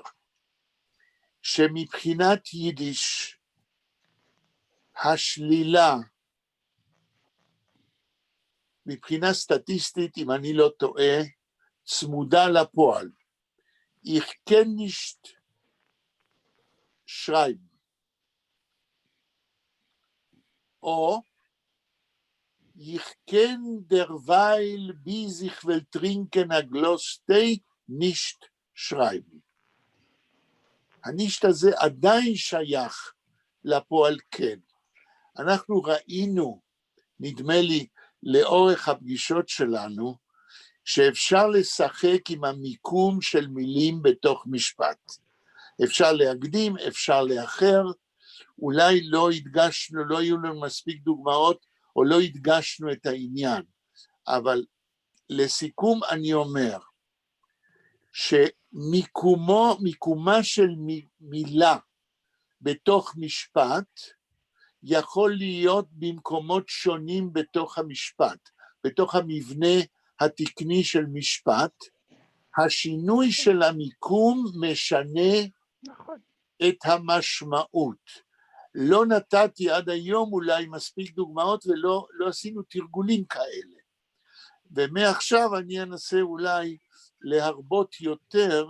Speaker 3: שמבחינת יידיש, השלילה, מבחינה סטטיסטית, אם אני לא טועה, צמודה לפועל. Ich kann nicht schreiben. או ich kann derweil bis ich will trinken a Glas Tee nicht schreiben. הנישט הזה עדיין שייך לפועל כן. אנחנו ראינו, נדמה לי, לאורך הפגישות שלנו, שאפשר לשחק עם המיקום של מילים בתוך משפט. אפשר להקדים, אפשר לאחר, אולי לא הדגשנו, לא היו לנו מספיק דוגמאות, או לא הדגשנו את העניין. אבל לסיכום אני אומר, שמיקומה של מילה בתוך משפט, יכול להיות במקומות שונים בתוך המשפט, בתוך המבנה התקני של משפט, השינוי של המיקום משנה את המשמעות. לא נתתי עד היום אולי מספיק דוגמאות ולא עשינו תרגולים כאלה. ומעכשיו אני אנסה אולי להרבות יותר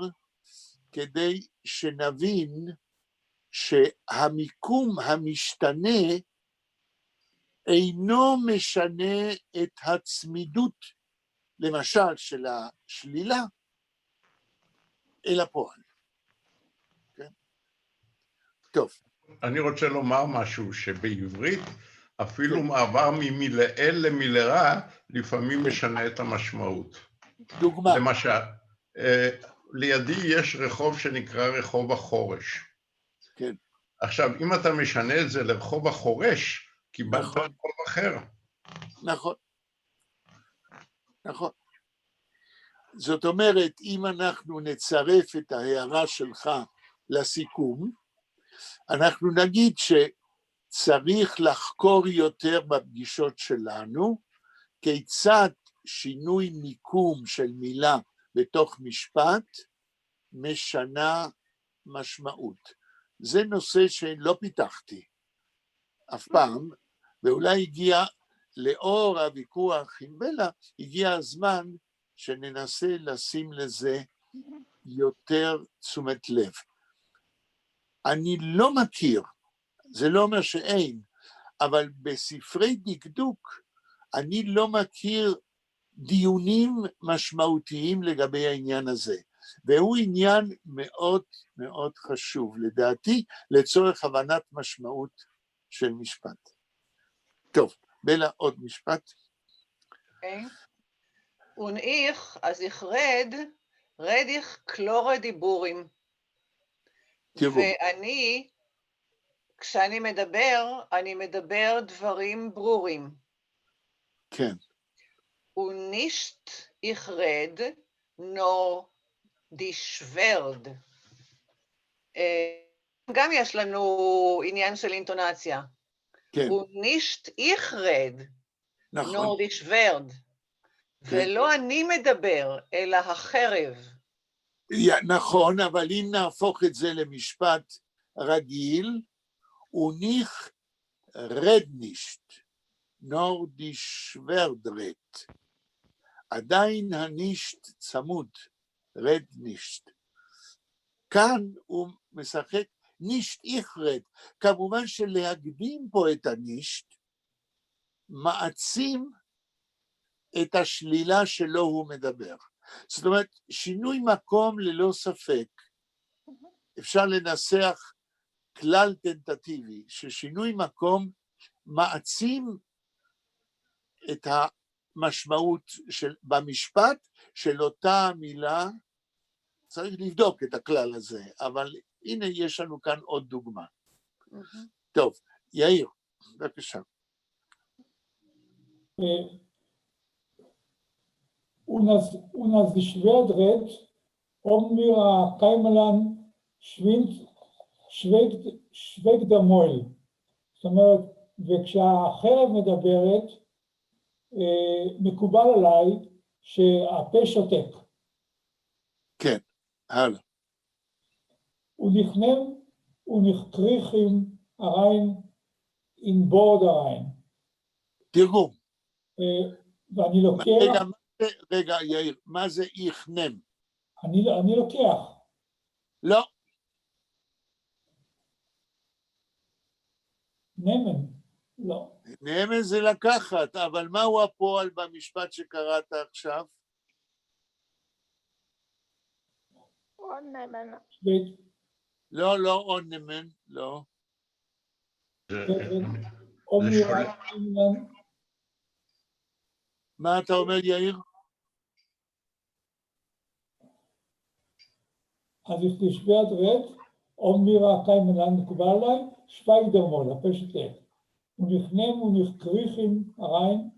Speaker 3: כדי שנבין שהמיקום המשתנה אינו משנה את הצמידות, למשל של השלילה, אל הפועל. כן? טוב.
Speaker 6: אני רוצה לומר משהו, שבעברית אפילו מעבר ממילאל למילרה לפעמים משנה את המשמעות.
Speaker 3: דוגמה.
Speaker 6: למשל, לידי יש רחוב שנקרא רחוב החורש.
Speaker 3: כן.
Speaker 6: עכשיו, אם אתה משנה את זה לרחוב החורש, קיבלת רחוב אחר.
Speaker 3: נכון. נכון. זאת אומרת, אם אנחנו נצרף את ההערה שלך לסיכום, אנחנו נגיד שצריך לחקור יותר בפגישות שלנו, כיצד שינוי מיקום של מילה בתוך משפט משנה משמעות. זה נושא שלא פיתחתי אף פעם, ואולי הגיע לאור הוויכוח עם בלה, הגיע הזמן שננסה לשים לזה יותר תשומת לב. אני לא מכיר, זה לא אומר שאין, אבל בספרי דקדוק אני לא מכיר דיונים משמעותיים לגבי העניין הזה, והוא עניין מאוד מאוד חשוב, לדעתי, לצורך הבנת משמעות של משפט. טוב, בלה, עוד משפט.
Speaker 4: Und ich, אז ich red ich klare דיבורים. ואני, כשאני מדבר, אני מדבר דברים ברורים.
Speaker 3: כן.
Speaker 4: ונישט ich red, nur die Schwerd. גם יש לנו עניין של אינטונציה.
Speaker 3: כן.
Speaker 4: ונישט ich red,
Speaker 3: נכון.
Speaker 4: nur die Schwerd. ולא אני מדבר, אלא החרב.
Speaker 3: נכון, אבל אם נהפוך את זה למשפט רגיל, וניך רד נישט. נור די שוורדרט. עדיין הנישט צמוד, רד נישט. כאן הוא משחק נישט איך רד. כמובן שלהקדים פה את הנישט, מעצים את השלילה שלו הוא מדבר. זאת אומרת, שינוי מקום ללא ספק, אפשר לנסח כלל טנטטיבי, ששינוי מקום מעצים את המשמעות במשפט של אותה מילה, צריך לבדוק את הכלל הזה, אבל הנה יש לנו כאן עוד דוגמה. טוב, יאיר, בבקשה.
Speaker 7: Unas Schwerdret, mir Keimelan schweigt der Mäul. זאת אומרת, וכשהחרב מדברת, מקובל עליי שהפה שותק.
Speaker 3: כן, הלאה.
Speaker 7: ונכריכים הריין in בורד הריין.
Speaker 3: תרגום.
Speaker 7: ואני לוקח...
Speaker 3: רגע, יאיר, מה זה יכנם?
Speaker 7: אני לוקח.
Speaker 3: לא.
Speaker 7: נמן, לא.
Speaker 3: נמן זה לקחת, אבל מהו הפועל במשפט שקראת עכשיו?
Speaker 5: אונמן.
Speaker 3: לא, לא אונמן, לא. מה אתה אומר, יאיר?
Speaker 7: אז יש לי שוורט רד, אומירה קיימלן מקובל עליי, שווייג דרמול, הפה שותק. ונכנם ונכריכים הריין.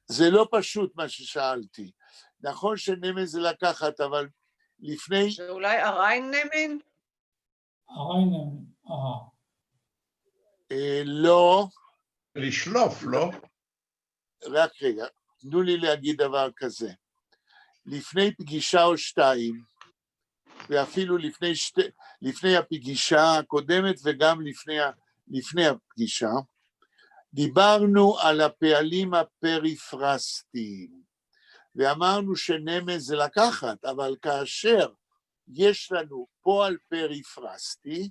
Speaker 3: זה לא פשוט מה ששאלתי. נכון שנמן זה לקחת, אבל לפני...
Speaker 4: זה אולי הריין נמן?
Speaker 7: הריין נמן,
Speaker 3: לא.
Speaker 6: לשלוף, לא?
Speaker 3: רק רגע, תנו לי להגיד דבר כזה. לפני פגישה או שתיים, ואפילו לפני הפגישה הקודמת וגם לפני הפגישה, דיברנו על הפעלים הפריפרסטיים, ואמרנו שנמן זה לקחת, אבל כאשר יש לנו פועל פריפרסטי,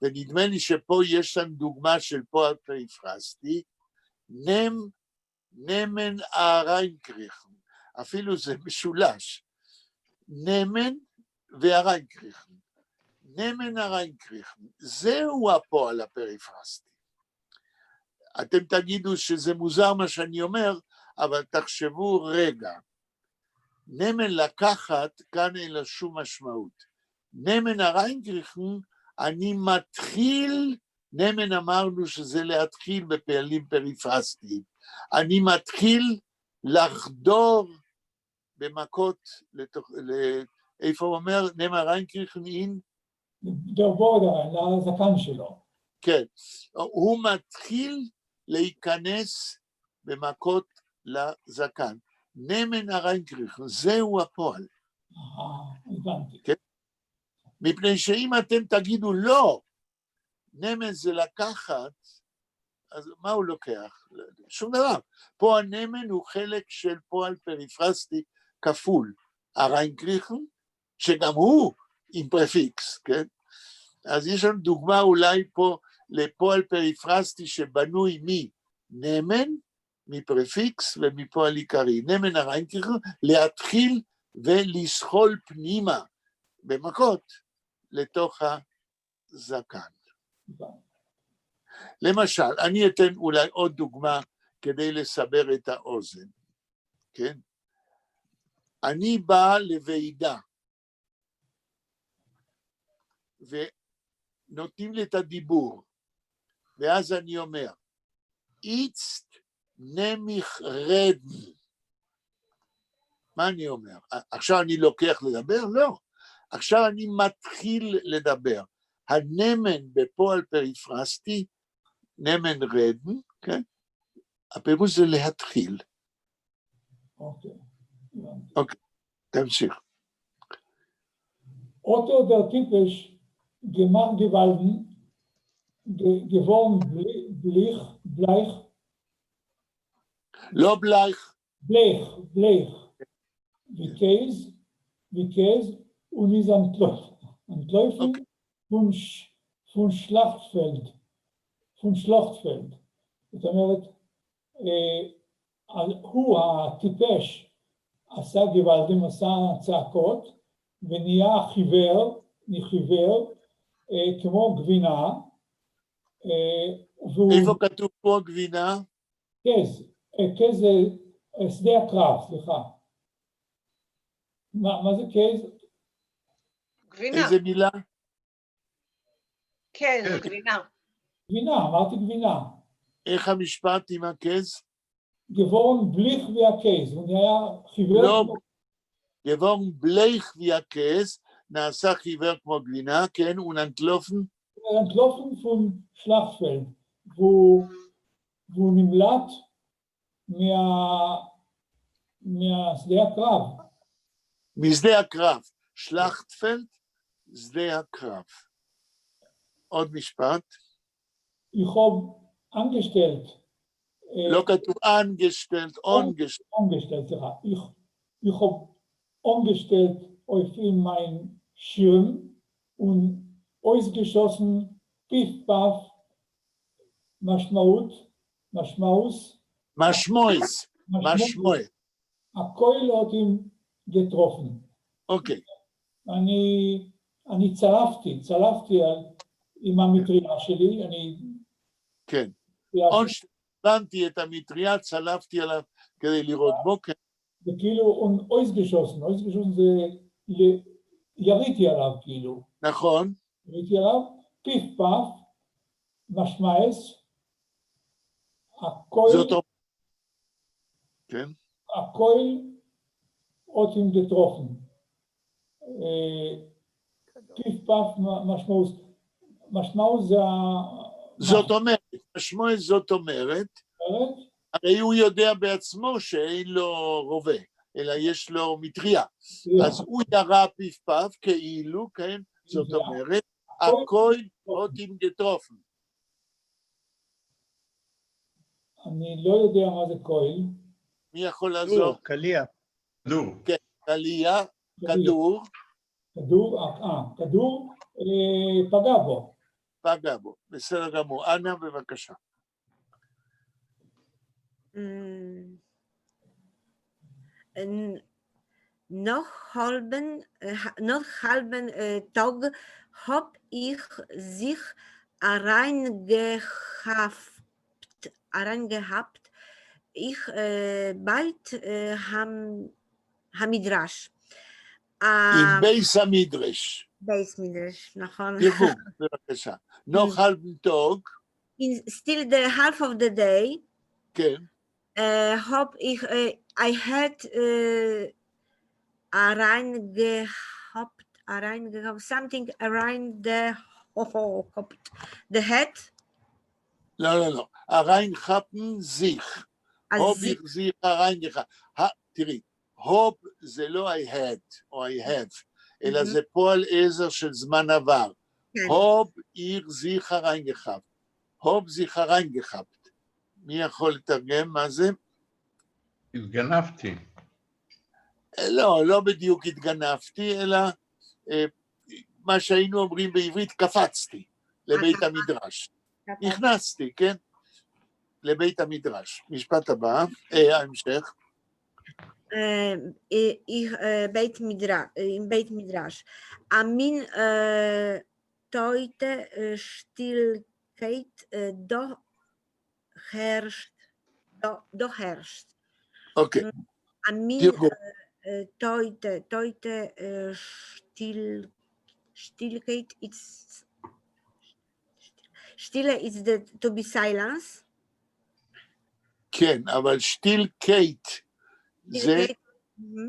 Speaker 3: ונדמה לי שפה יש לנו דוגמה של פועל פריפרסטי, נמן הריינקריכן, אפילו זה משולש, נמן והריינקריכן, נמן הריינקריכן, זהו הפועל הפריפרסטי. אתם תגידו שזה מוזר מה שאני אומר, אבל תחשבו רגע, נמן לקחת, כאן אין לה שום משמעות. נמן הריינקריכן, אני מתחיל, נמן אמרנו שזה להתחיל בפעלים פריפרסטיים, אני מתחיל לחדור במכות, איפה הוא אומר, נמן הריינקריכן אין?
Speaker 7: דרבורד הריין, לזקן שלו.
Speaker 3: כן, הוא מתחיל להיכנס במכות לזקן. נמן הריינקריכן, זהו הפועל.
Speaker 7: הבנתי.
Speaker 3: כן? מפני שאם אתם תגידו לא, נמן זה לקחת, אז מה הוא לוקח? שום דבר. פה הנמן הוא חלק של פועל פריפרסטי כפול. הריינקריכן, שגם הוא עם פרפיקס, כן? אז יש לנו דוגמה אולי פה לפועל פריפרסטי שבנוי מנמן, מפרפיקס ומפועל עיקרי. נמן הריינקריכן, להתחיל ולסחול פנימה במכות לתוך הזקן. למשל, אני אתן אולי עוד דוגמה כדי לסבר את האוזן, כן? אני בא לוועידה, ונותנים לי את הדיבור, ואז אני אומר, איצט נמיך רדן. מה אני אומר? עכשיו אני לוקח לדבר? לא. עכשיו אני מתחיל לדבר. הנמן בפועל פריפרסטי, נמן רדן, כן? הפירוש זה להתחיל. אוקיי, תמשיך.
Speaker 7: Otto der typisch gemacht geworden, geworden בלייך,
Speaker 3: לא בלייך,
Speaker 7: בלייך, ויקז, und ist Antläufen von Schlachtfeld. זאת אומרת, הוא הטיפש עשה גוואלדים, עשה צעקות, ונהיה חיוור, כמו גבינה.
Speaker 3: איפה כתוב פה גבינה?
Speaker 7: קז זה שדה הקרב, סליחה. מה זה קז?
Speaker 4: גבינה.
Speaker 3: איזה מילה?
Speaker 4: כן, גבינה.
Speaker 7: גבינה, אמרתי גבינה.
Speaker 3: איך המשפט עם הקז?
Speaker 7: גבורן בליך והקז, הוא נהיה חיוור.
Speaker 3: לא, גבורן בלייך והקז, נעשה חיוור כמו גבינה, כן, וננטלופן?
Speaker 7: Entlaufen von Schlachtfeld, wo נמלט מהשדה הקרב.
Speaker 3: משדה הקרב, שלחטפלד, שדה הקרב. עוד משפט.
Speaker 7: Ich habe angestellt.
Speaker 3: לא כתוב angestellt, ongestellt.
Speaker 7: Angestellt, סליחה. Ich habe angestellt auf in mein Schirm und ausgeschossen, piff, paff, משמעות,
Speaker 3: משמעוס.
Speaker 7: הכל אותם getroffen.
Speaker 3: אוקיי.
Speaker 7: אני צלפתי עם המטריה שלי,
Speaker 3: כן. הבנתי את המטריה, צלפתי עליו כדי לראות בו.
Speaker 7: וכאילו, ausgeschossen זה יריתי עליו כאילו.
Speaker 3: נכון.
Speaker 7: יריתי עליו, פיף פף, משמעס, הכל...
Speaker 3: זאת אומרת. כן.
Speaker 7: הכל אותם getroffen. פיף פף משמעוס זה
Speaker 3: זאת אומרת, זאת אומרת, הרי הוא יודע בעצמו שאין לו רובה, אלא יש לו מטריה. אז הוא ירה פיף פף כאילו, כן, זאת אומרת, הכל אותם getroffen.
Speaker 7: אני לא יודע מה זה קויל.
Speaker 3: מי יכול לעזור?
Speaker 1: קליע.
Speaker 6: כדור.
Speaker 3: כן, קליע, כדור.
Speaker 7: כדור פגע בו.
Speaker 3: פגע בו, בסדר גמור. אנה, בבקשה.
Speaker 8: Noch halben Tag hab ich sich reingehabt. Ich bald המדרש.
Speaker 3: עם בייס המדרש.
Speaker 8: בייס מדרש, נכון.
Speaker 3: תרגום, בבקשה. noch halben Tag.
Speaker 8: Still the half of the day.
Speaker 3: כן.
Speaker 8: Hab ich, I had reingehabt, something around the head.
Speaker 3: לא. reingehappen sich. hab ich sich reingehabt. תראי, הופ זה לא I had או I have, אלא זה פועל עזר של זמן עבר. הופ איך זיך reingehabt. הופ זיך reingehabt. מי יכול לתרגם מה זה?
Speaker 6: התגנבתי.
Speaker 3: לא בדיוק התגנבתי, אלא מה שהיינו אומרים בעברית, קפצתי לבית המדרש. נכנסתי, כן? לבית המדרש. משפט הבא, ההמשך.
Speaker 8: בית מדרש. אמין טויטה שטילקייט דו הרשט.
Speaker 3: אוקיי.
Speaker 8: אמין טויטה שטילקייט, שטילה is to be silence.
Speaker 3: כן, אבל שטילקייט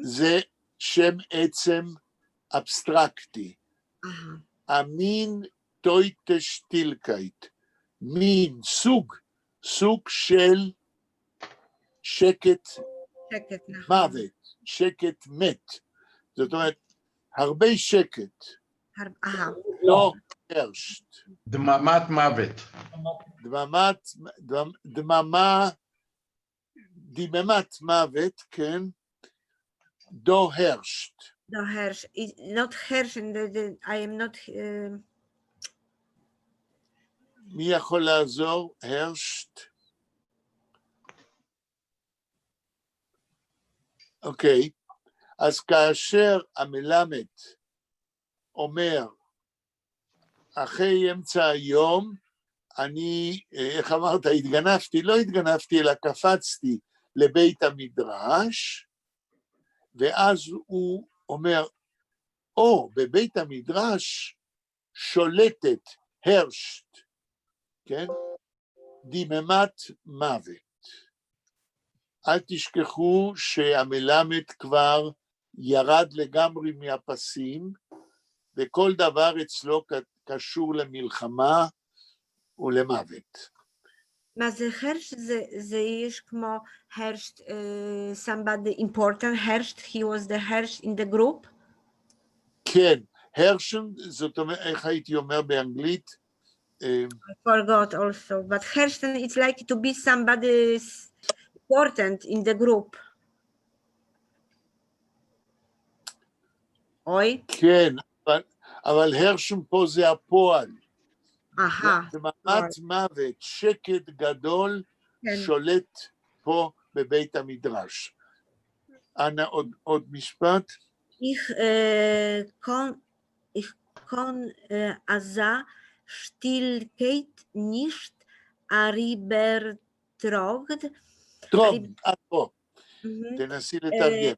Speaker 3: זה שם עצם אבסטרקטי. המין טויטה שטילקייט. מין, סוג של שקט מוות, שקט מת. זאת אומרת, הרבה שקט. לא הרשט.
Speaker 6: דממת מוות.
Speaker 3: דממת מוות, כן, דו הרשט.
Speaker 8: The herrsch, not herrschen, I am not,
Speaker 3: מי יכול לעזור? הרשט. אוקיי, אז כאשר המלמד אומר, אחרי אמצע היום, אני, איך אמרת, התגנבתי, לא התגנבתי, אלא קפצתי לבית המדרש, ואז הוא אומר, בבית המדרש שולטת הרשט, כן? דממת מוות. אל תשכחו שהמלמד כבר ירד לגמרי מהפסים, וכל דבר אצלו קשור למלחמה ולמוות.
Speaker 8: מה זה הרש? זה יש כמו הרש, somebody important, הרש, he was the הרש in the group?
Speaker 3: כן, הרשן, זאת אומרת, איך הייתי אומר באנגלית?
Speaker 8: I forgot also, but Hersten, it's like to be somebody important in the group. אוי?
Speaker 3: כן, אבל הרשן פה זה הפועל. דממת מוות, שקט גדול, שולט פה בבית המדרש. אנה, עוד משפט?
Speaker 8: Ich kann also Stillkeit nicht rübertragen.
Speaker 3: טוב, עד פה. תנסי לתרגם.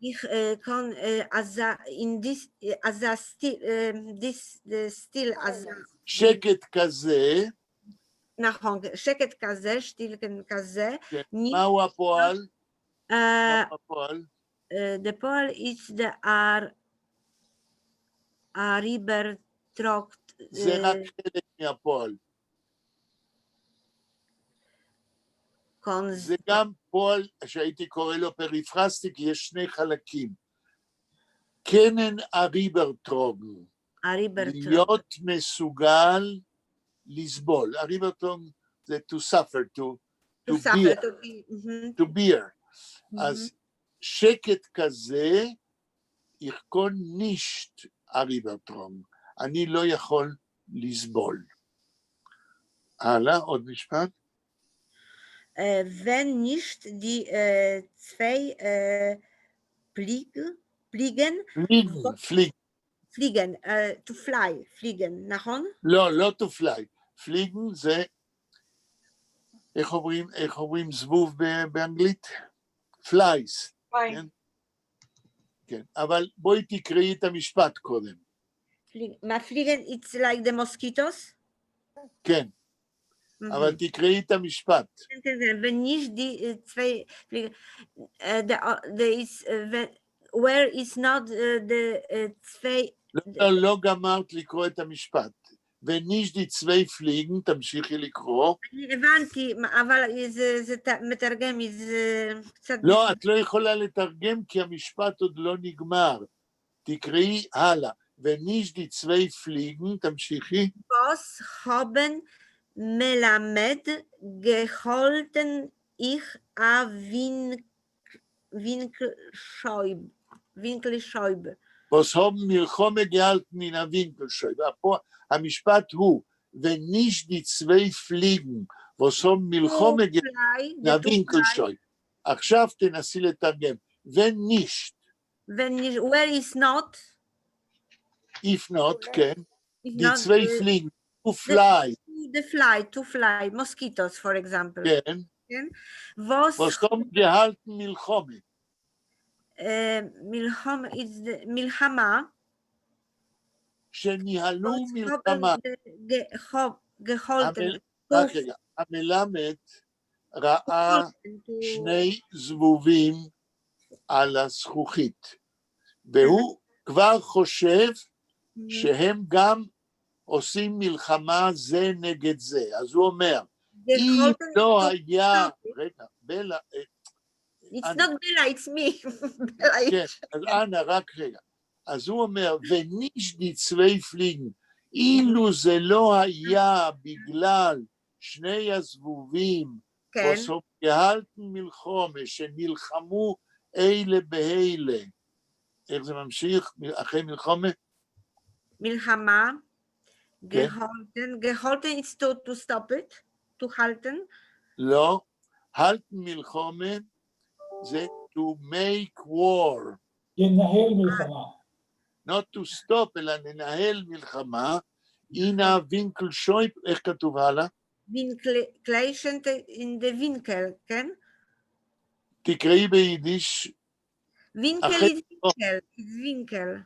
Speaker 8: Ich kann also in still also
Speaker 3: שקט כזה.
Speaker 8: נכון, שקט כזה, שטיל כזה.
Speaker 3: מהו הפועל? מהו הפועל?
Speaker 8: The pole is the rübertragt.
Speaker 3: זה רק חלק מהפועל. זה גם פועל שהייתי קורא לו פריפרסטי, כי יש שני חלקים. קנן הריברטרוגן, להיות מסוגל לסבול. הריברטרוגן זה to suffer, to bear. אז שקט כזה, יכקון נישט הריברטרוגן. אני לא יכול לסבול. הלאה, עוד משפט.
Speaker 8: Wenn nicht die zwei fliegen, to fly, fliegen, נכון?
Speaker 3: לא to fly. fliegen זה, איך אומרים זבוב באנגלית? flies. כן, אבל בואי תקראי את המשפט קודם.
Speaker 8: מה fliegen, it's like the mosquitoes?
Speaker 3: כן. אבל תקראי את המשפט.
Speaker 8: וניש די צווי, where is not the צווי...
Speaker 3: לא גמרת לקרוא את המשפט. וניש די צווי פליגן, תמשיכי לקרוא.
Speaker 8: אני הבנתי, אבל זה מתרגם, זה קצת...
Speaker 3: לא, את לא יכולה לתרגם כי המשפט עוד לא נגמר. תקראי הלאה. וניש די צווי פליגן, תמשיכי.
Speaker 8: Was haben מלמד geholten ich a Winkelscheibe.
Speaker 3: Was haben מלחמה gehalten in a Winkelscheibe. המשפט הוא, וניש די צווי פליגן, was haben מלחמה gehalten in a Winkelscheibe. עכשיו תנסי לתרגם. ונישט.
Speaker 8: Where is not?
Speaker 3: If not, כן. די צווי פליגן, to fly.
Speaker 8: To fly, mosquitoes, for example.
Speaker 3: כן. Was haben gehalten מלחמה?
Speaker 8: מלחמה.
Speaker 3: שניהלו מלחמה. המלמד ראה שני זבובים על הזכוכית, והוא כבר חושב שהם גם עושים מלחמה זה נגד זה. אז הוא אומר, אם לא היה... רגע, בלה...
Speaker 8: It's not Bella, it's me.
Speaker 3: כן, אז אנה, רק רגע. אז הוא אומר, וניש די צווי פליגן, אילו זה לא היה בגלל שני הזבובים,
Speaker 8: כן,
Speaker 3: בסוף גהלתן מלחומה, שנלחמו אלה באלה. איך זה ממשיך? אחרי מלחומה?
Speaker 8: מלחמה,
Speaker 3: כן.
Speaker 8: geholten is to stop it, to halten,
Speaker 3: לא. הלטן מלחומה זה to make war.
Speaker 7: ינהל מלחמה.
Speaker 3: not to stop, אלא ננהל מלחמה. הנה וינקל שויפ, איך כתוב הלאה?
Speaker 8: Winkelkleichen in the Winkel, כן?
Speaker 3: תקראי ביידיש.
Speaker 8: וינקל
Speaker 3: אחרי-
Speaker 8: is וינקל.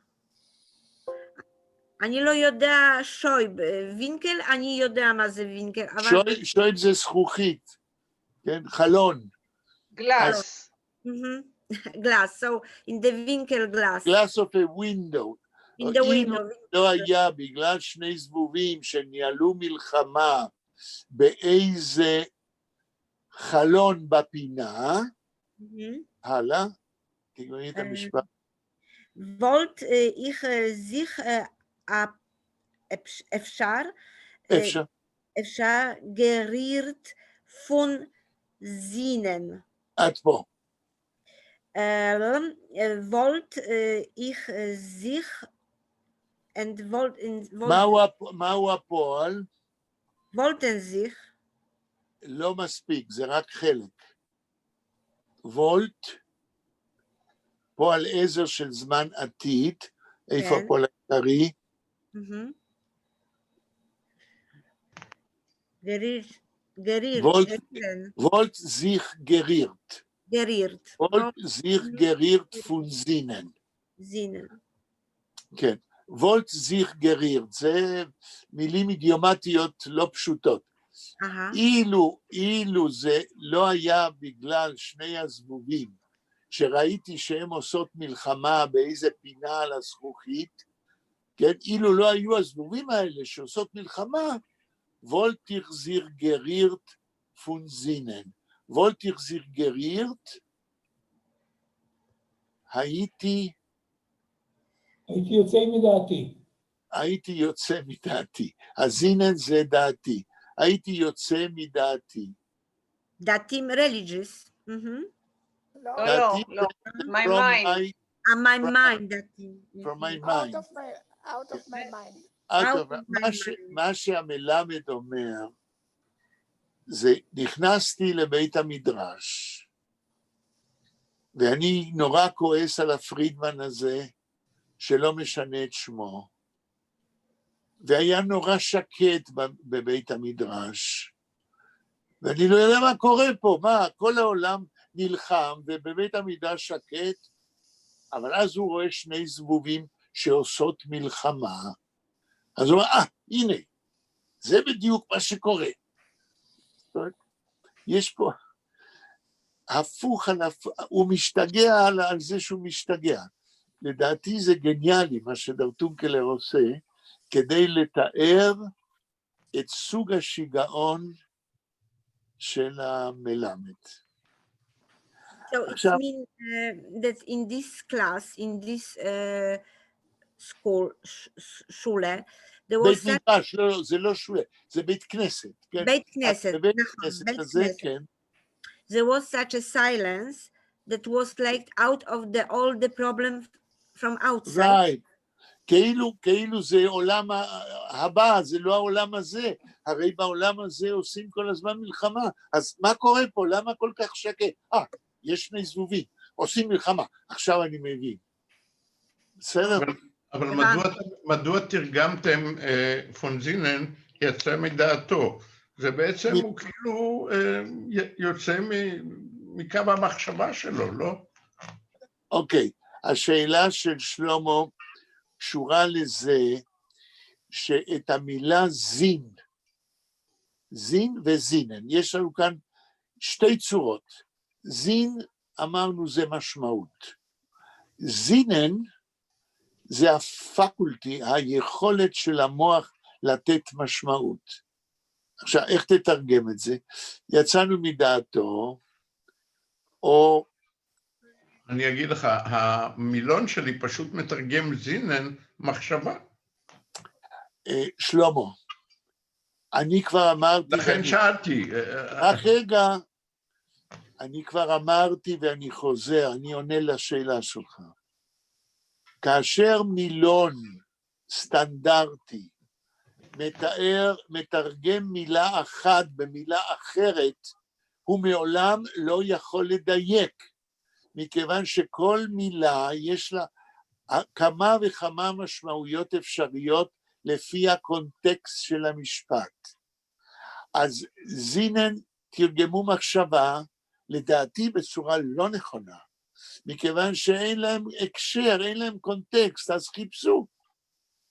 Speaker 8: אני לא יודע שויב, וינקל, אני יודע מה זה וינקל, אבל...
Speaker 3: שויפ זה זכוכית, כן? חלון.
Speaker 4: גלאס.
Speaker 8: glass, so in the winkel glass,
Speaker 3: glass of a window.
Speaker 8: in the
Speaker 3: אילו
Speaker 8: window.
Speaker 3: לא היה בגלל שני זבובים שניהלו מלחמה באיזה חלון בפינה, הלאה, תגמרי את המשפט.
Speaker 8: wollt ich sich אפשר geriert von Sinnen.
Speaker 3: עד פה.
Speaker 8: wollt ich sich and
Speaker 3: מהו הפועל?
Speaker 8: wollten sich
Speaker 3: לא מספיק, זה רק חלק. וולט, פועל עזר של זמן עתיד, איפה
Speaker 8: כן.
Speaker 3: הפועל העיקרי?
Speaker 8: geriert,
Speaker 3: וולט זיך גרירט.
Speaker 8: geriert,
Speaker 3: וולט זיך גרירט פון זינן.
Speaker 8: Sinnen.
Speaker 3: כן. וולט זיך גרירט, זה מילים אידיומטיות לא פשוטות. אילו זה לא היה בגלל שני הזבובים, שראיתי שהם עושות מלחמה באיזה פינה על הזכוכית, כן? אילו לא היו הזבובים האלה שעושות מלחמה, wollt ich sich geriert von Sinnen. wollt ich sich geriert, הייתי
Speaker 7: יוצא מדעתי.
Speaker 3: הייתי יוצא מדעתי. הזינן זה דעתי. הייתי יוצא מדעתי.
Speaker 8: דעתים religious.
Speaker 5: לא,
Speaker 4: לא. My mind.
Speaker 8: My mind, דעתים.
Speaker 3: From my mind.
Speaker 5: out of my mind.
Speaker 3: מה שהמלמד אומר, זה נכנסתי לבית המדרש, ואני נורא כועס על הפרידמן הזה, שלא משנה את שמו, והיה נורא שקט בבית המדרש, ואני לא יודע מה קורה פה, מה, כל העולם נלחם, ובבית המדרש שקט, אבל אז הוא רואה שני זבובים שעושות מלחמה, אז הוא אומר, הנה, זה בדיוק מה שקורה. יש פה הפוך, הוא משתגע על זה שהוא משתגע. לדעתי זה גניאלי, מה שדרטונקלר עושה, כדי לתאר את סוג השיגעון של המלמד.
Speaker 8: So it means that in this class, in this school, שולה,
Speaker 3: בית מדרש, לא, זה לא שולה, זה בית כנסת.
Speaker 8: בית כנסת,
Speaker 3: בית כנסת הזה, כן.
Speaker 8: There was such a silence that was like out of all the problem from outside.
Speaker 3: Right. כאילו זה עולם הבא, זה לא העולם הזה. הרי בעולם הזה עושים כל הזמן מלחמה. אז מה קורה פה? למה כל כך שקט? יש שני זבובים, עושים מלחמה. עכשיו אני מבין. בסדר?
Speaker 6: אבל מדוע תרגמתם פון זינן יצא מדעתו? זה בעצם הוא כאילו יוצא מקו המחשבה שלו, לא?
Speaker 3: אוקיי, השאלה של שלמה קשורה לזה שאת המילה זין וזינן, יש לנו כאן שתי צורות. זין, אמרנו, זה משמעות. זינן, זה הפקולטי, היכולת של המוח לתת משמעות. עכשיו, איך תתרגם את זה? יצאנו מדעתו, או...
Speaker 6: אני אגיד לך, המילון שלי פשוט מתרגם זינן מחשבה.
Speaker 3: שלמה, אני כבר אמרתי...
Speaker 6: לכן שאלתי.
Speaker 3: רק רגע, אני כבר אמרתי ואני חוזר, אני עונה לשאלה שלך. כאשר מילון סטנדרטי מתרגם מילה אחת במילה אחרת, הוא מעולם לא יכול לדייק, מכיוון שכל מילה יש לה כמה וכמה משמעויות אפשריות לפי הקונטקסט של המשפט. אז זינן תרגמו מחשבה, לדעתי בצורה לא נכונה, מכיוון שאין להם הקשר, אין להם קונטקסט, אז חיפשו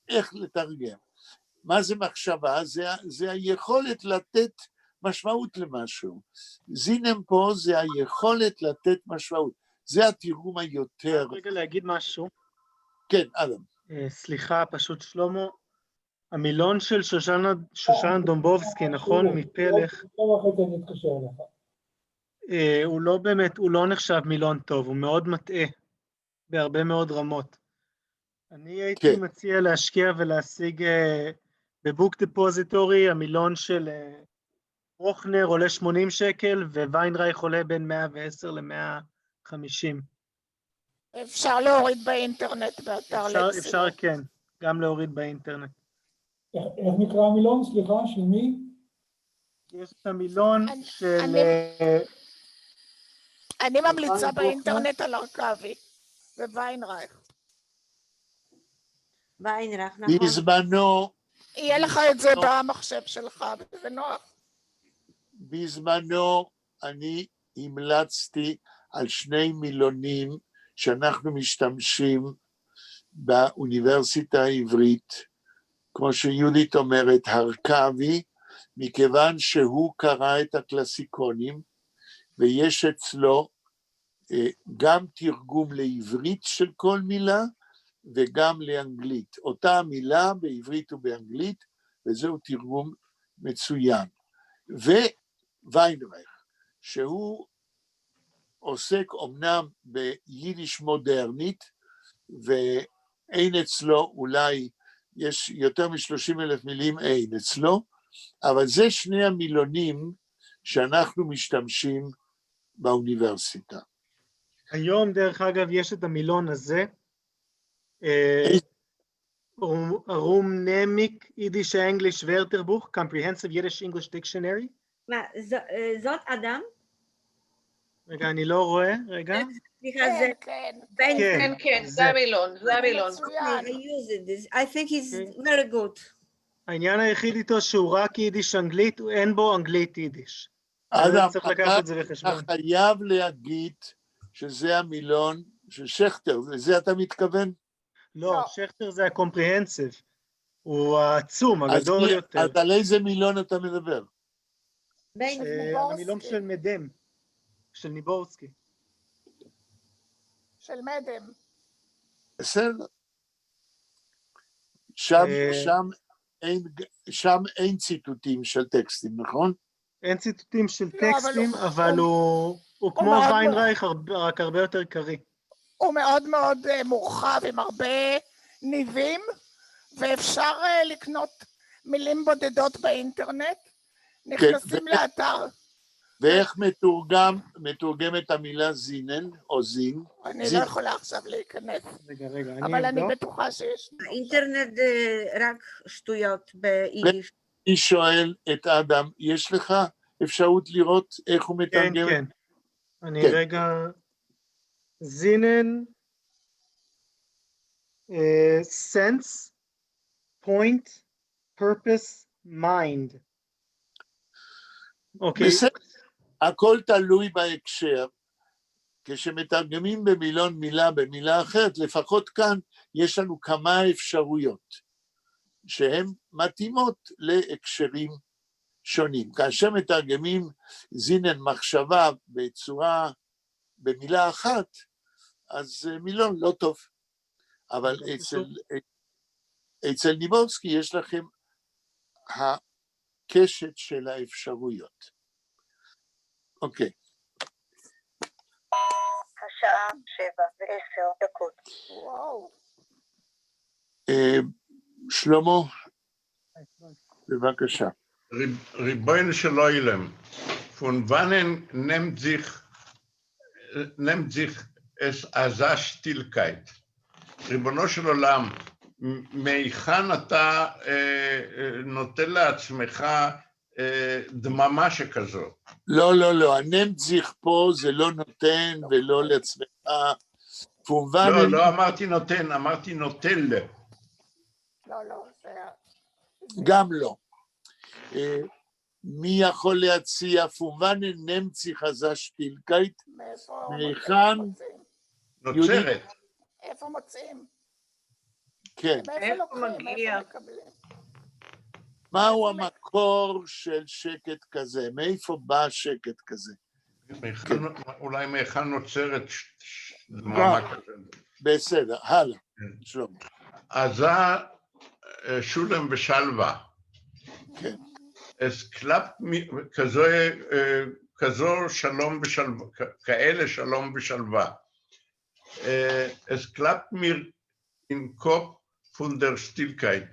Speaker 3: איך לתרגם. מה זה מחשבה? זה היכולת לתת משמעות למשהו. זינם פה זה היכולת לתת משמעות. זה התרגום היותר...
Speaker 1: רגע להגיד משהו.
Speaker 3: כן, אדם.
Speaker 1: סליחה, פשוט שלמה. המילון של שושנה דומבובסקי, נכון? מפלך. הוא לא באמת, הוא לא נחשב מילון טוב, הוא מאוד מטעה בהרבה מאוד רמות. אני הייתי מציע להשקיע ולהשיג בבוק דפוזיטורי, המילון של רוכנר עולה 80 שקל, וויינרייך עולה בין 110 ל-150.
Speaker 5: אפשר להוריד באינטרנט באתר לקסיקון.
Speaker 1: אפשר, כן, גם להוריד באינטרנט.
Speaker 7: איך נקרא המילון? סליחה, של מי?
Speaker 1: יש את המילון של...
Speaker 5: אני ממליצה באינטרנט על ארכבי וויינרייך.
Speaker 8: ויינרייך, נכון.
Speaker 3: בזמנו...
Speaker 5: יהיה לך את זה במחשב שלך, זה נוח.
Speaker 3: בזמנו אני המלצתי על 2 מילונים שאנחנו משתמשים באוניברסיטה העברית, כמו שיהודית אומרת, הרכבי, מכיוון שהוא קרא את הקלאסיקונים, ויש אצלו גם תרגום לעברית של כל מילה, וגם לאנגלית. אותה מילה בעברית ובאנגלית, וזהו תרגום מצוין. וויינרייך, שהוא עוסק אומנם ביידיש מודרנית, ואין אצלו, אולי יש יותר מ-30,000 מילים אין אצלו, אבל זה 2 המילונים שאנחנו משתמשים באוניברסיטה.
Speaker 1: היום, דרך אגב, יש את המילון הזה, רומנמיק יידיש אנגליש ורטרבוך, Comprehensive Yiddish English Dictionary.
Speaker 8: מה, זאת אדם?
Speaker 1: רגע, אני לא רואה, רגע.
Speaker 4: כן, זה המילון, זה המילון.
Speaker 8: I use it. I think he's very good.
Speaker 1: העניין היחיד איתו שהוא רק יידיש אנגלית, אין בו אנגלית יידיש.
Speaker 3: אדם,
Speaker 1: צריך לקחת את זה בחשבון.
Speaker 3: אתה חייב להגיד שזה המילון של שכטר, לזה אתה מתכוון?
Speaker 1: לא, שכטר זה הקומפריהנסיב, הוא העצום, הגדול יותר.
Speaker 3: אז על איזה מילון אתה מדבר?
Speaker 1: המילון של מדם, של ניבורסקי.
Speaker 5: של מדם.
Speaker 3: בסדר. שם אין ציטוטים של טקסטים, נכון?
Speaker 1: אין ציטוטים של טקסטים, אבל הוא כמו ויינרייך, רק הרבה יותר קרי.
Speaker 5: הוא מאוד מאוד מורחב עם הרבה ניבים, ואפשר לקנות מילים בודדות באינטרנט, נכנסים לאתר.
Speaker 3: ואיך מתורגמת המילה זינן או זין?
Speaker 5: אני לא יכולה עכשיו להיכנס, אבל אני בטוחה שיש.
Speaker 8: האינטרנט רק שטויות ביידיש.
Speaker 3: אני שואל את אדם, יש לך אפשרות לראות איך הוא מתרגם?
Speaker 1: כן, כן. אני רגע... זינן, sense, point, purpose, mind. אוקיי.
Speaker 3: הכל תלוי בהקשר. כשמתרגמים במילון מילה במילה אחרת, לפחות כאן יש לנו כמה אפשרויות שהן מתאימות להקשרים שונים. כאשר מתרגמים זינן מחשבה במילה אחת, אז מילון לא טוב. אבל אצל ניבורסקי יש לכם הקשת של האפשרויות. אוקיי.
Speaker 2: השעה 7:10.
Speaker 5: וואו.
Speaker 3: שלמה, בבקשה.
Speaker 6: ריבונו של עולם, von wannen nimmt sich es Azaz-Stillkeit? ריבונו של עולם, מהיכן אתה נותן לעצמך דממה שכזו?
Speaker 3: לא, לא, לא, הנמזיך פה זה לא נותן ולא לעצמך.
Speaker 6: לא, לא אמרתי נותן, אמרתי נוטל.
Speaker 5: לא, לא, זה...
Speaker 3: גם לא. מי יכול להציע פומבנן נמציך הזשטילקייט? מהיכן?
Speaker 6: נוצרת.
Speaker 5: איפה מוצאים?
Speaker 3: כן.
Speaker 4: איפה מגיע?
Speaker 3: מהו המקור של שקט כזה? מאיפה בא שקט כזה?
Speaker 6: אולי מהיכן נוצרת דממה כזה.
Speaker 3: בסדר, הלאה. שלום.
Speaker 6: אז שולם ושלווה.
Speaker 3: כן.
Speaker 6: אז קלאפ כזו שלום ושלווה, כאלה שלום ושלווה. אז קלאפ מיר אין קופ פונדר סטילקייט.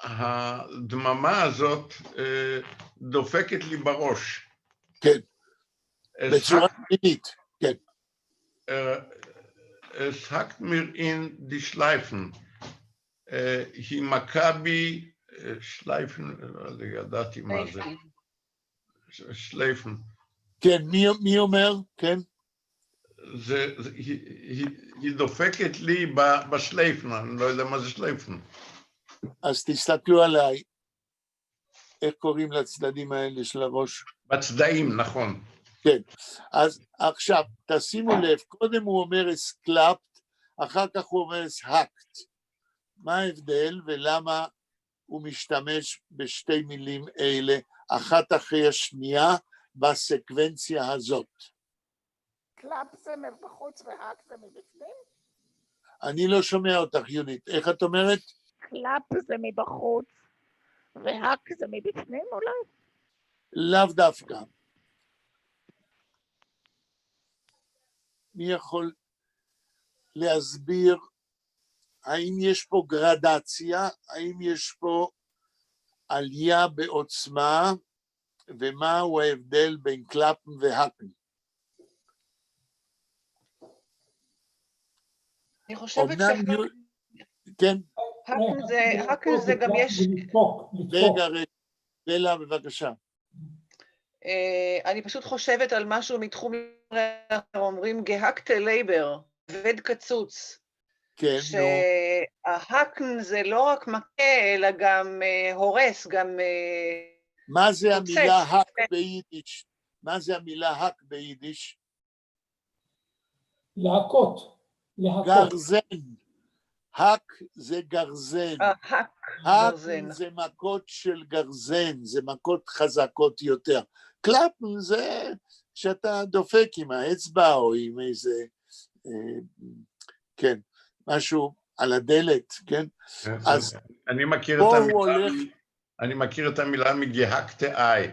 Speaker 6: הדממה הזאת דופקת לי בראש.
Speaker 3: כן. בצורה מינית, כן.
Speaker 6: Es hackt mir in die Schleifen. היא מכה בי שלייפן, ידעתי מה זה. שלייפן.
Speaker 3: כן, מי אומר? כן.
Speaker 6: היא דופקת לי בשלייפן, אני לא יודע מה זה שלייפן.
Speaker 3: אז תסתכלו עליי. איך קוראים לצדדים האלה של הראש?
Speaker 6: בצדעים, נכון.
Speaker 3: כן, אז עכשיו תשימו לב, קודם הוא אומר אסקלפט, אחר כך הוא אומר אסהקט. מה ההבדל ולמה הוא משתמש בשתי מילים אלה, אחת אחרי השנייה, בסקוונציה הזאת?
Speaker 5: קלאפ זה מבחוץ והק זה מבפנים?
Speaker 3: אני לא שומע אותך, יונית. איך את אומרת?
Speaker 5: קלאפ זה מבחוץ והק זה מבפנים אולי?
Speaker 3: לאו דווקא. מי יכול להסביר האם יש פה גרדציה, האם יש פה עלייה בעוצמה, ומהו ההבדל בין קלאפן והקן?
Speaker 4: אני חושבת
Speaker 3: כן.
Speaker 4: הקן זה גם יש...
Speaker 3: רגע, בלה, בבקשה.
Speaker 4: אני פשוט חושבת על משהו מתחום אומרים גהקת לייבר, עבד קצוץ.
Speaker 3: כן,
Speaker 4: שההקן זה לא רק מכה, אלא גם הורס, גם...
Speaker 3: מה זה המילה הק ביידיש? מה זה המילה הק ביידיש?
Speaker 7: להכות.
Speaker 3: גרזן. הק זה גרזן.
Speaker 4: הק
Speaker 3: זה מכות של גרזן, זה מכות חזקות יותר. קלאפן זה שאתה דופק עם האצבע או עם איזה, כן, משהו על הדלת, כן? אז
Speaker 6: אני מכיר את המילה מגהקת איי.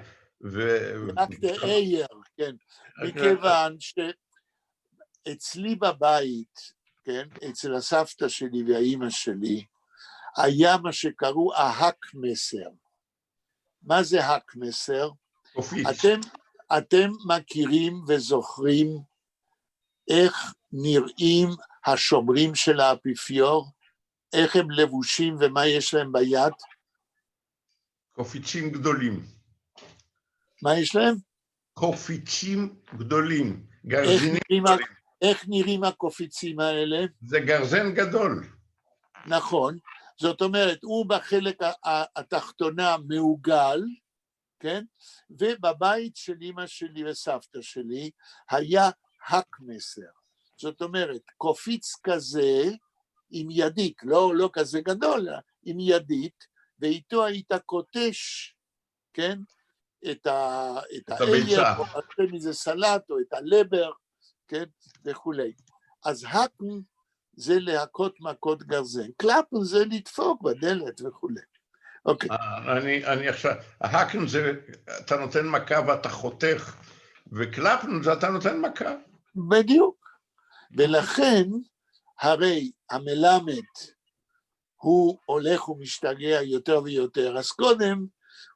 Speaker 3: גהקת אייר, כן. מכיוון שאצלי בבית, כן, אצל הסבתא שלי והאימא שלי, היה מה שקראו ההק מסר. מה זה הק מסר? אתם מכירים וזוכרים איך נראים השומרים של האפיפיור? איך הם לבושים ומה יש להם ביד?
Speaker 6: קופיצים גדולים.
Speaker 3: מה יש להם?
Speaker 6: קופיצים גדולים. גרזינים גדולים.
Speaker 3: איך נראים הקופיצים האלה?
Speaker 6: זה גרזן גדול.
Speaker 3: נכון. זאת אומרת, הוא בחלק התחתונה מעוגל, כן? ובבית של אמא שלי וסבתא שלי היה הק מסר. זאת אומרת, קופיץ כזה עם ידית, לא כזה גדול, עם ידית, ואיתו היית קוטש, כן? את האייר, או מזה סלט, או את הלבר, כן? וכולי. אז הקן זה להכות מכות גרזן, קלאפן זה לדפוק בדלת וכולי. אוקיי.
Speaker 6: אני עכשיו, ההקן זה, אתה נותן מכה ואתה חותך, וקלאפן זה אתה נותן מכה.
Speaker 3: בדיוק. ולכן, הרי המלמד הוא הולך ומשתגע יותר ויותר, אז קודם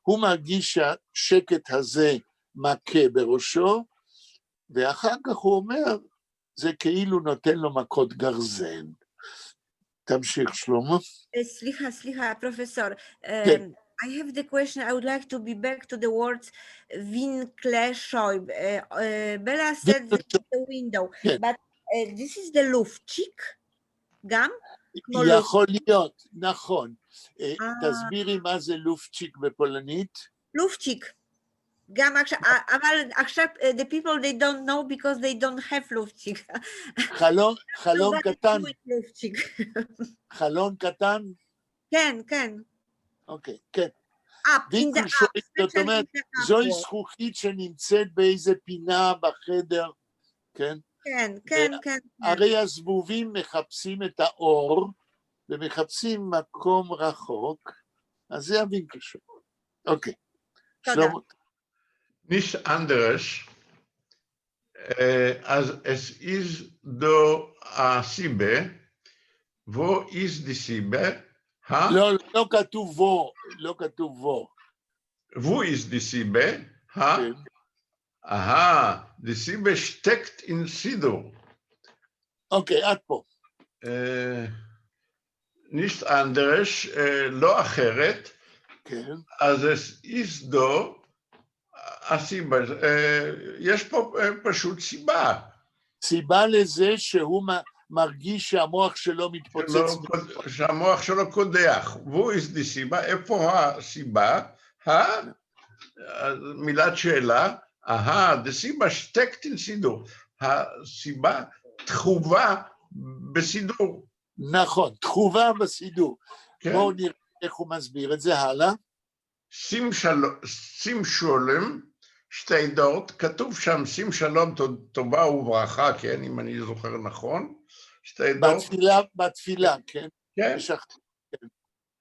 Speaker 3: הוא מרגיש שהשקט הזה מכה בראשו, ואחר כך הוא אומר, זה כאילו נותן לו מכות גרזן. תמשיך, שלמה.
Speaker 8: סליחה, פרופסור.
Speaker 3: כן.
Speaker 8: I have the question. I would like to be back to the words Winklerscheibe. Bella said this is the window, but this is the Luftschick, גם?
Speaker 3: יכול להיות, נכון. תסבירי מה זה לופצ'יק בפולנית?
Speaker 8: לופצ'יק. גם עכשיו, אבל עכשיו, the people they don't know because they don't have לופצ'יק.
Speaker 3: חלון קטן. חלון קטן?
Speaker 8: כן, כן.
Speaker 3: אוקיי, כן. זאת אומרת, זוהי זכוכית שנמצאת באיזה פינה בחדר, כן?
Speaker 8: כן, כן, כן.
Speaker 3: הרי הזבובים מחפשים את האור, ומחפשים מקום רחוק, אז זה הווינקלשייב. אוקיי.
Speaker 8: תודה.
Speaker 6: Nicht anderes, als es ist do a Sibbe, wo ist die Sibbe?
Speaker 3: לא כתוב בו, לא כתוב בו.
Speaker 6: Wo ist die Sibbe? Aha, die Sibbe steckt in Sidur.
Speaker 3: אוקיי, עד פה.
Speaker 6: Nicht anderes, לא אחרת,
Speaker 3: כן.
Speaker 6: אז es ist do הסיבה, יש פה פשוט סיבה.
Speaker 3: סיבה לזה שהוא מרגיש שהמוח שלו מתפוצץ.
Speaker 6: שהמוח שלו קודח. והוא יש סיבה, איפה הסיבה? מילת שאלה, דסיבה שטקטין סידור. הסיבה תחובה בסידור.
Speaker 3: נכון, תחובה בסידור. בואו נראה איך הוא מסביר את זה הלאה.
Speaker 6: שים שולם, שתי דעות, כתוב שם שים שלום טובה וברכה, כן, אם אני זוכר נכון, שתי דעות.
Speaker 3: בתפילה, כן.
Speaker 6: כן.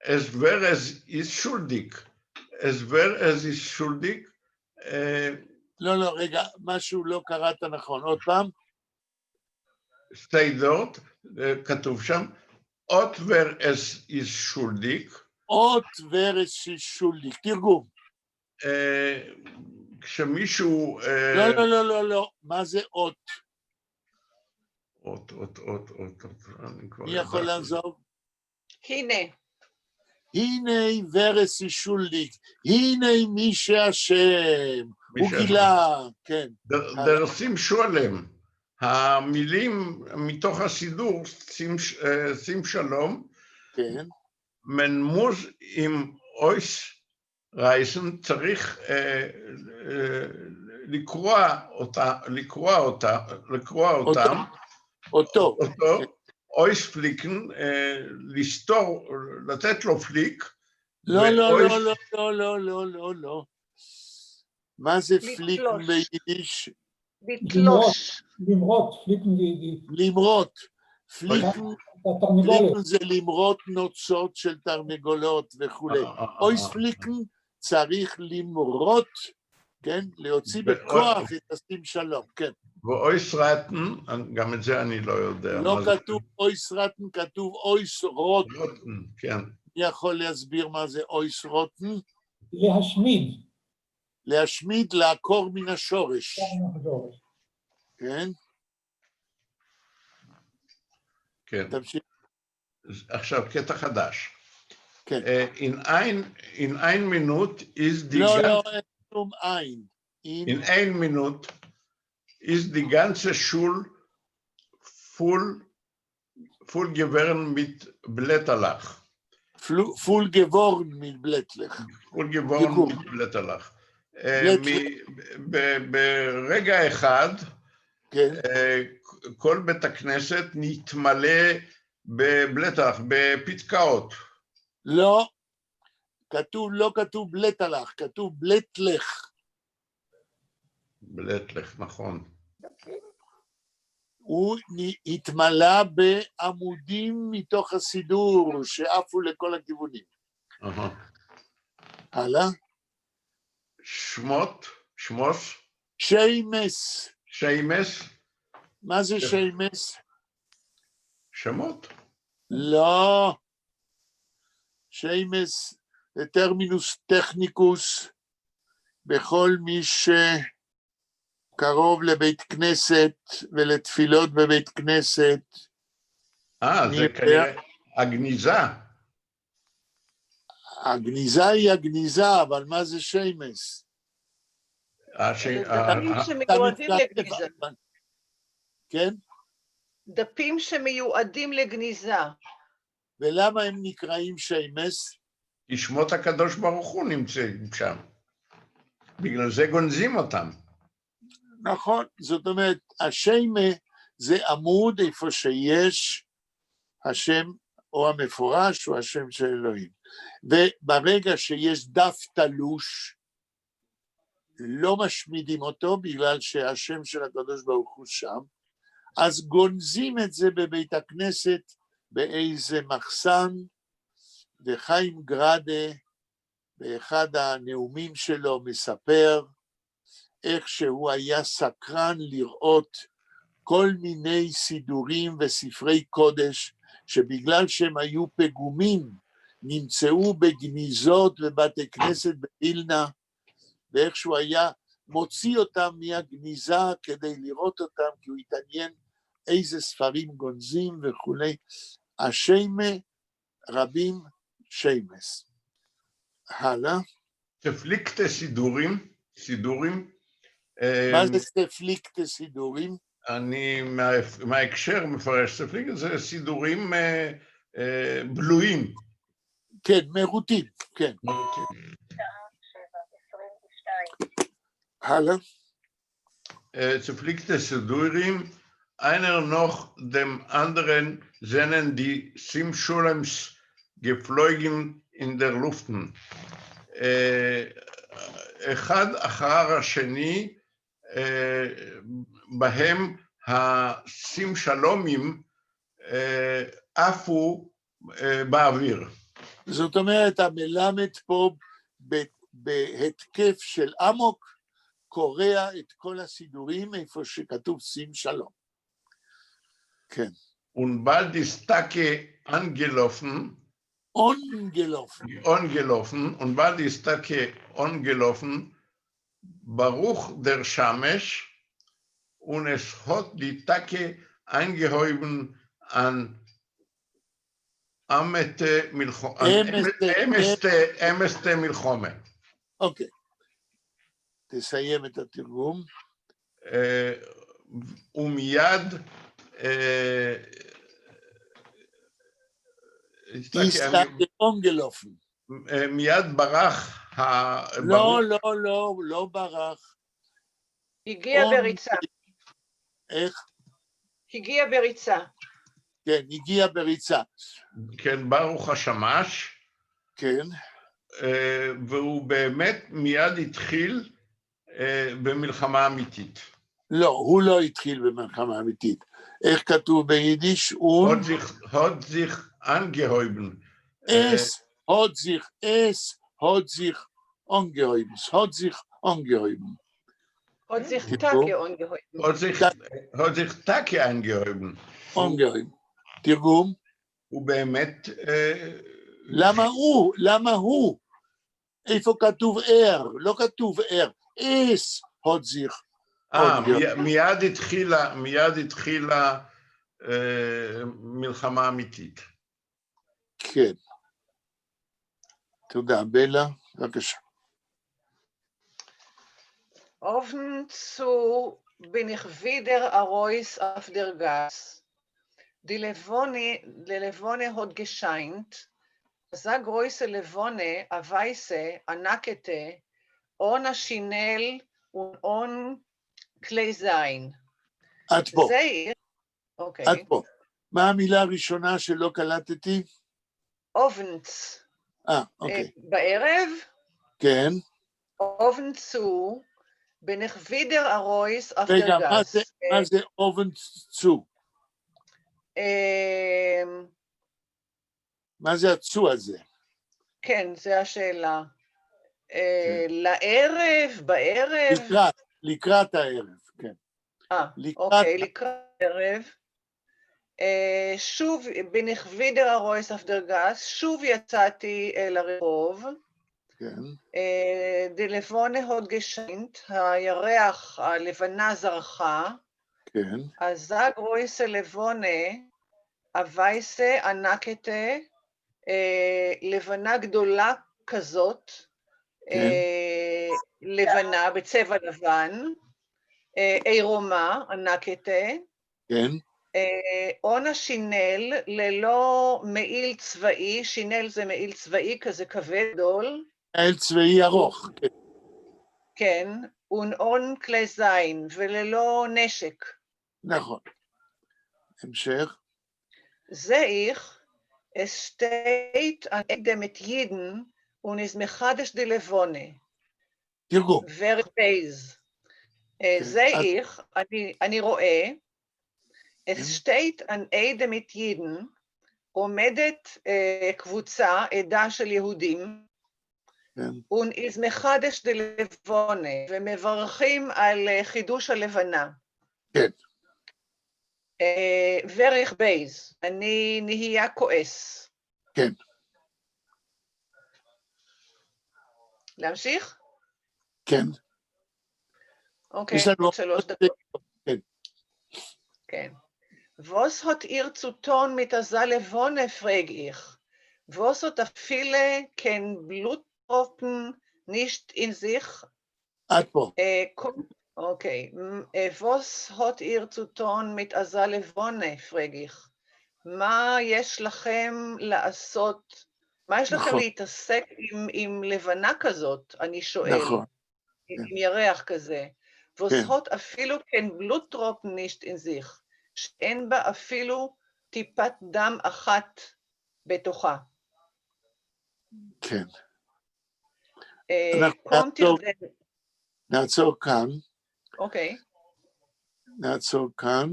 Speaker 6: Es wäre es ist schuldig. Es wäre es ist schuldig.
Speaker 3: לא, רגע, משהו לא קראת נכון. עוד פעם.
Speaker 6: שתי דעות, כתוב שם, אות wäre es ist schuldig.
Speaker 3: אות ורס שולדיק, תרגום.
Speaker 6: כשמישהו...
Speaker 3: לא, מה זה אות?
Speaker 6: אות.
Speaker 3: מי יכול לעזוב?
Speaker 4: הנה.
Speaker 3: הנה ורס שולדיק, הנה מי שאשם, הוא גילה, כן.
Speaker 6: דרסים שולם, המילים מתוך הסידור, שים שלום,
Speaker 3: כן.
Speaker 6: Man muss im Ausreißen צריך לקרוע אותם, אותו, אויספליקן, לסתור, לתת לו פליק.
Speaker 3: לא. מה זה פליקן ביידיש?
Speaker 4: לתלוש.
Speaker 7: למרות, פליקן ביידיש.
Speaker 3: למרות. פליקן זה למרות נוצות של תרנגולות וכו'. אויס פליקן צריך למרות, כן? להוציא בכוח את השים שלום, כן.
Speaker 6: ואויס רטן, גם את זה אני לא יודע.
Speaker 3: לא כתוב אויס רטן, כתוב אויס רוטן.
Speaker 6: כן.
Speaker 3: אני יכול להסביר מה זה אויס רוטן?
Speaker 7: להשמיד.
Speaker 3: להשמיד, לעקור מן השורש. כן?
Speaker 6: כן.
Speaker 3: תמשיך.
Speaker 6: עכשיו, קטע חדש.
Speaker 3: כן.
Speaker 6: In ein Minute ist die
Speaker 3: לא,
Speaker 6: ganze...
Speaker 3: שום ein.
Speaker 6: In ein Minute ist die ganze Schule voll geworden mit Blätterlach.
Speaker 3: Voll geworden mit Blätterlach.
Speaker 6: Voll geworden mit Blätterlach. ברגע אחד, כל בית הכנסת נתמלא בבלטלח, בפתקאות.
Speaker 3: לא, לא כתוב בלטלח, כתוב בלטלך.
Speaker 6: בלטלך, נכון.
Speaker 3: הוא התמלא בעמודים מתוך הסידור שעפו לכל הכיוונים. הלאה.
Speaker 6: שמוס?
Speaker 3: שיימס.
Speaker 6: שיימס?
Speaker 3: מה זה שיימס?
Speaker 6: שמות?
Speaker 3: לא. שיימס זה טרמינוס טכניקוס בכל מי שקרוב לבית כנסת ולתפילות בבית כנסת.
Speaker 6: זה כנראה הגניזה.
Speaker 3: הגניזה היא הגניזה, אבל מה זה שיימס?
Speaker 4: דפים שמיועדים לגניזה.
Speaker 3: כן?
Speaker 4: דפים שמיועדים לגניזה.
Speaker 3: ולמה הם נקראים שיימס?
Speaker 6: כי שמות הקדוש ברוך הוא נמצאים שם. בגלל זה גונזים אותם.
Speaker 3: נכון, זאת אומרת, השיימה זה עמוד איפה שיש השם או המפורש או השם של אלוהים. וברגע שיש דף תלוש, לא משמידים אותו בגלל שהשם של הקדוש ברוך הוא שם, אז גונזים את זה בבית הכנסת באיזה מחסן, וחיים גרדה באחד הנאומים שלו מספר איך שהוא היה סקרן לראות כל מיני סידורים וספרי קודש שבגלל שהם היו פגומים נמצאו בגניזות ובתי כנסת בווילנה, ואיך שהוא היה מוציא אותם מהגניזה כדי לראות אותם, כי הוא התעניין איזה ספרים גונזים וכולי. השיימה רבים שיימס. הלאה.
Speaker 6: ספליקטה סידורים.
Speaker 3: מה זה ספליקטה סידורים?
Speaker 6: אני מההקשר מפרש ספליקטה, זה סידורים בלויים.
Speaker 3: כן, מרוטים, כן. הלאה.
Speaker 6: Zerpflichte Sidurim, einer noch dem anderen seien die Simschulems geflogen in der Luften. אחד אחר השני, בהם הסימשלומים עפו באוויר.
Speaker 3: זאת אומרת, המלמד פה בהתקף של אמוק, קורע את כל הסידורים איפה שכתוב שים שלום. כן.
Speaker 6: Und bald ist Tage angelaufen, und bald ist Tage angelaufen, Baruch der Shamesh, und es hat die Tage eingehoben an Emeste Milchome.
Speaker 3: אוקיי. תסיים את התרגום.
Speaker 6: ומיד מיד ברח
Speaker 3: לא ברח.
Speaker 4: הגיע בריצה.
Speaker 3: איך?
Speaker 4: הגיע בריצה.
Speaker 3: כן, הגיע בריצה.
Speaker 6: כן, ברוך השמש.
Speaker 3: כן.
Speaker 6: והוא באמת מיד התחיל במלחמה אמיתית.
Speaker 3: לא, הוא לא התחיל במלחמה אמיתית. איך כתוב ביידיש?
Speaker 6: hat sich angehäuben.
Speaker 3: Es hat sich angehäuben. hat sich angehäuben.
Speaker 4: hat sich Tage angehäuben.
Speaker 6: hat sich Tage angehäuben.
Speaker 3: angehäuben. תרגום?
Speaker 6: הוא באמת...
Speaker 3: למה הוא? איפה כתוב לא כתוב es hat sich
Speaker 6: מיד התחילה מלחמה אמיתית.
Speaker 3: כן. תודה. בלה, בבקשה.
Speaker 4: Offen zu bin ich wieder Arois auf der Gas. Die Levone hat gescheint, sah große Levone, a weiße, a nackete, ohne Schinell und ohne כלי זין.
Speaker 3: עד פה.
Speaker 4: אוקיי.
Speaker 3: עד פה. מה המילה הראשונה שלא קלטתי?
Speaker 4: אובנץ.
Speaker 3: אוקיי.
Speaker 4: בערב?
Speaker 3: כן.
Speaker 4: אובנצו, בנחווידר ארויס אפטרגס.
Speaker 3: רגע, מה זה אובנצו? מה זה הצו הזה?
Speaker 4: כן, זו השאלה. לערב, בערב?
Speaker 3: לקראת הערב, כן.
Speaker 4: אוקיי, לקראת הערב. שוב, בנכווידר הרויס אפדרגס, שוב יצאתי אל הרחוב.
Speaker 3: כן,
Speaker 4: דלבונה הוד גשיינט, הירח, הלבנה זרחה.
Speaker 3: כן,
Speaker 4: אז זאג רויסה לבונה, הווייסה ענקתה, לבנה גדולה כזאת,
Speaker 3: כן.
Speaker 4: לבנה בצבע לבן, עירומה ענקתה,
Speaker 3: כן,
Speaker 4: עונה שינל ללא מעיל צבאי, שינל זה מעיל צבאי כזה כבד גדול,
Speaker 3: מעיל צבאי ארוך. כן.
Speaker 4: כן, און כלי זין וללא נשק.
Speaker 3: נכון. המשך.
Speaker 4: Sehe es steht an Ende mit Jeden und ist mechadisch die Levone.
Speaker 3: תרגום.
Speaker 4: Very base. Sehe ich, אני רואה, es steht an Ende mit Jeden, עומדת קבוצה, עדה של יהודים, und ist mechadisch die Levone, ומברכים על חידוש הלבנה.
Speaker 3: כן.
Speaker 4: וריך בייז, אני נהיה כועס.
Speaker 3: כן.
Speaker 4: להמשיך?
Speaker 3: כן.
Speaker 4: אוקיי,
Speaker 3: יש לנו
Speaker 4: עוד 3 דקות.
Speaker 3: כן.
Speaker 4: כן. Was hat ihr zu tun mit der Salevone, frage ich. Was hat viele kein Bluttropfen nicht in sich?
Speaker 3: עד פה.
Speaker 4: Okay, was hat ihr zu tun mit Azalevone, frage ich. מה יש לכם לעשות, מה יש לכם להתעסק עם לבנה כזאת, אני שואל, עם ירח כזה. Was hat אפילו kein Bluttropfen nicht in sich, שאין בה אפילו טיפת דם אחת בתוכה.
Speaker 3: כן. נעצור כאן.
Speaker 4: אוקיי.
Speaker 3: נעצור כאן.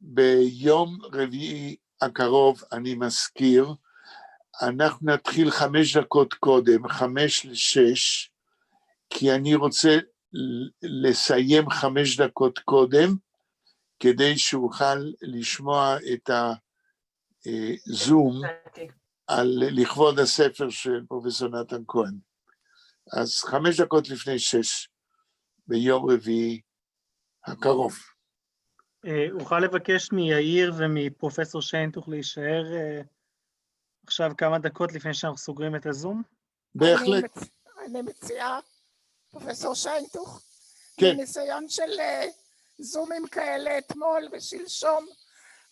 Speaker 3: ביום רביעי הקרוב, אני מזכיר, אנחנו נתחיל 5 דקות קודם, 5:55, כי אני רוצה לסיים 5 דקות קודם, כדי שאוכל לשמוע את הזום לכבוד הספר של פרופסור נתן כהן. אז 5 דקות לפני 6, ביום רביעי הקרוב.
Speaker 1: אוכל לבקש מיאיר ומפרופסור שיינטוך להישאר עכשיו כמה דקות לפני שאנחנו סוגרים את הזום?
Speaker 3: בהחלט.
Speaker 5: אני מציעה, פרופסור שיינטוך,
Speaker 3: כן.
Speaker 5: מניסיון של זומים כאלה אתמול ושלשום,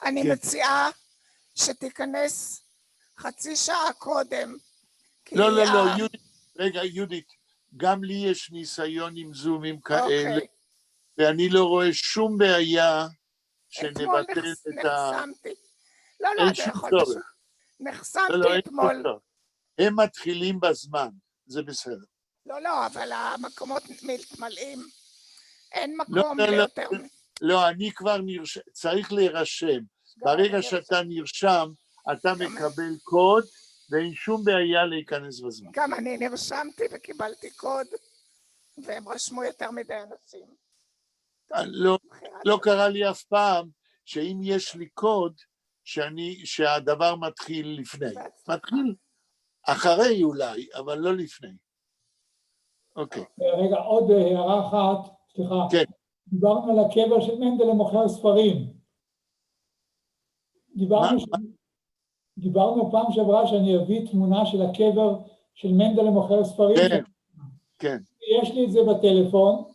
Speaker 5: אני מציעה שתיכנס חצי שעה קודם.
Speaker 3: לא, יהודית, רגע, יהודית, גם לי יש ניסיון עם זומים כאלה, ואני לא רואה שום בעיה שנבטל את ה... אין שום צורך.
Speaker 5: נחסמתי אתמול.
Speaker 3: הם מתחילים בזמן, זה בסדר.
Speaker 5: לא, אבל המקומות מתמלאים. אין מקום ליותר.
Speaker 3: לא, אני כבר צריך להירשם. ברגע שאתה נרשם, אתה מקבל קוד, ואין שום בעיה להיכנס בזמן.
Speaker 5: גם אני נרשמתי וקיבלתי קוד, והם רשמו יותר מדי אנשים.
Speaker 3: לא קרה לי אף פעם שאם יש לי קוד, שהדבר מתחיל לפני. מתחיל אחרי אולי, אבל לא לפני. אוקיי.
Speaker 7: רגע, עוד הערה אחת, סליחה.
Speaker 3: כן.
Speaker 7: דיברנו על הקבר של מנדלה מוכר ספרים. דיברנו פעם שעברה שאני אביא תמונה של הקבר של מנדלה מוכר ספרים.
Speaker 3: כן, כן.
Speaker 7: יש לי את זה בטלפון,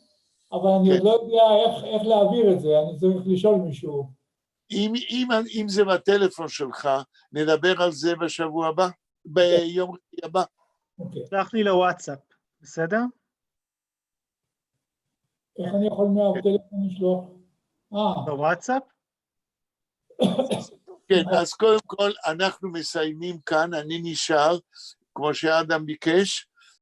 Speaker 7: אבל אני עוד לא יודע איך להעביר את זה, אני צריך לשאול מישהו.
Speaker 3: אם זה בטלפון שלך, נדבר על זה בשבוע הבא, ביום הבא.
Speaker 1: שלח לי לוואטסאפ, בסדר?
Speaker 7: איך אני יכול מהטלפון לשלוח?
Speaker 1: בוואטסאפ?
Speaker 3: כן, אז קודם כל אנחנו מסיימים כאן, אני נשאר, כמו שאדם ביקש,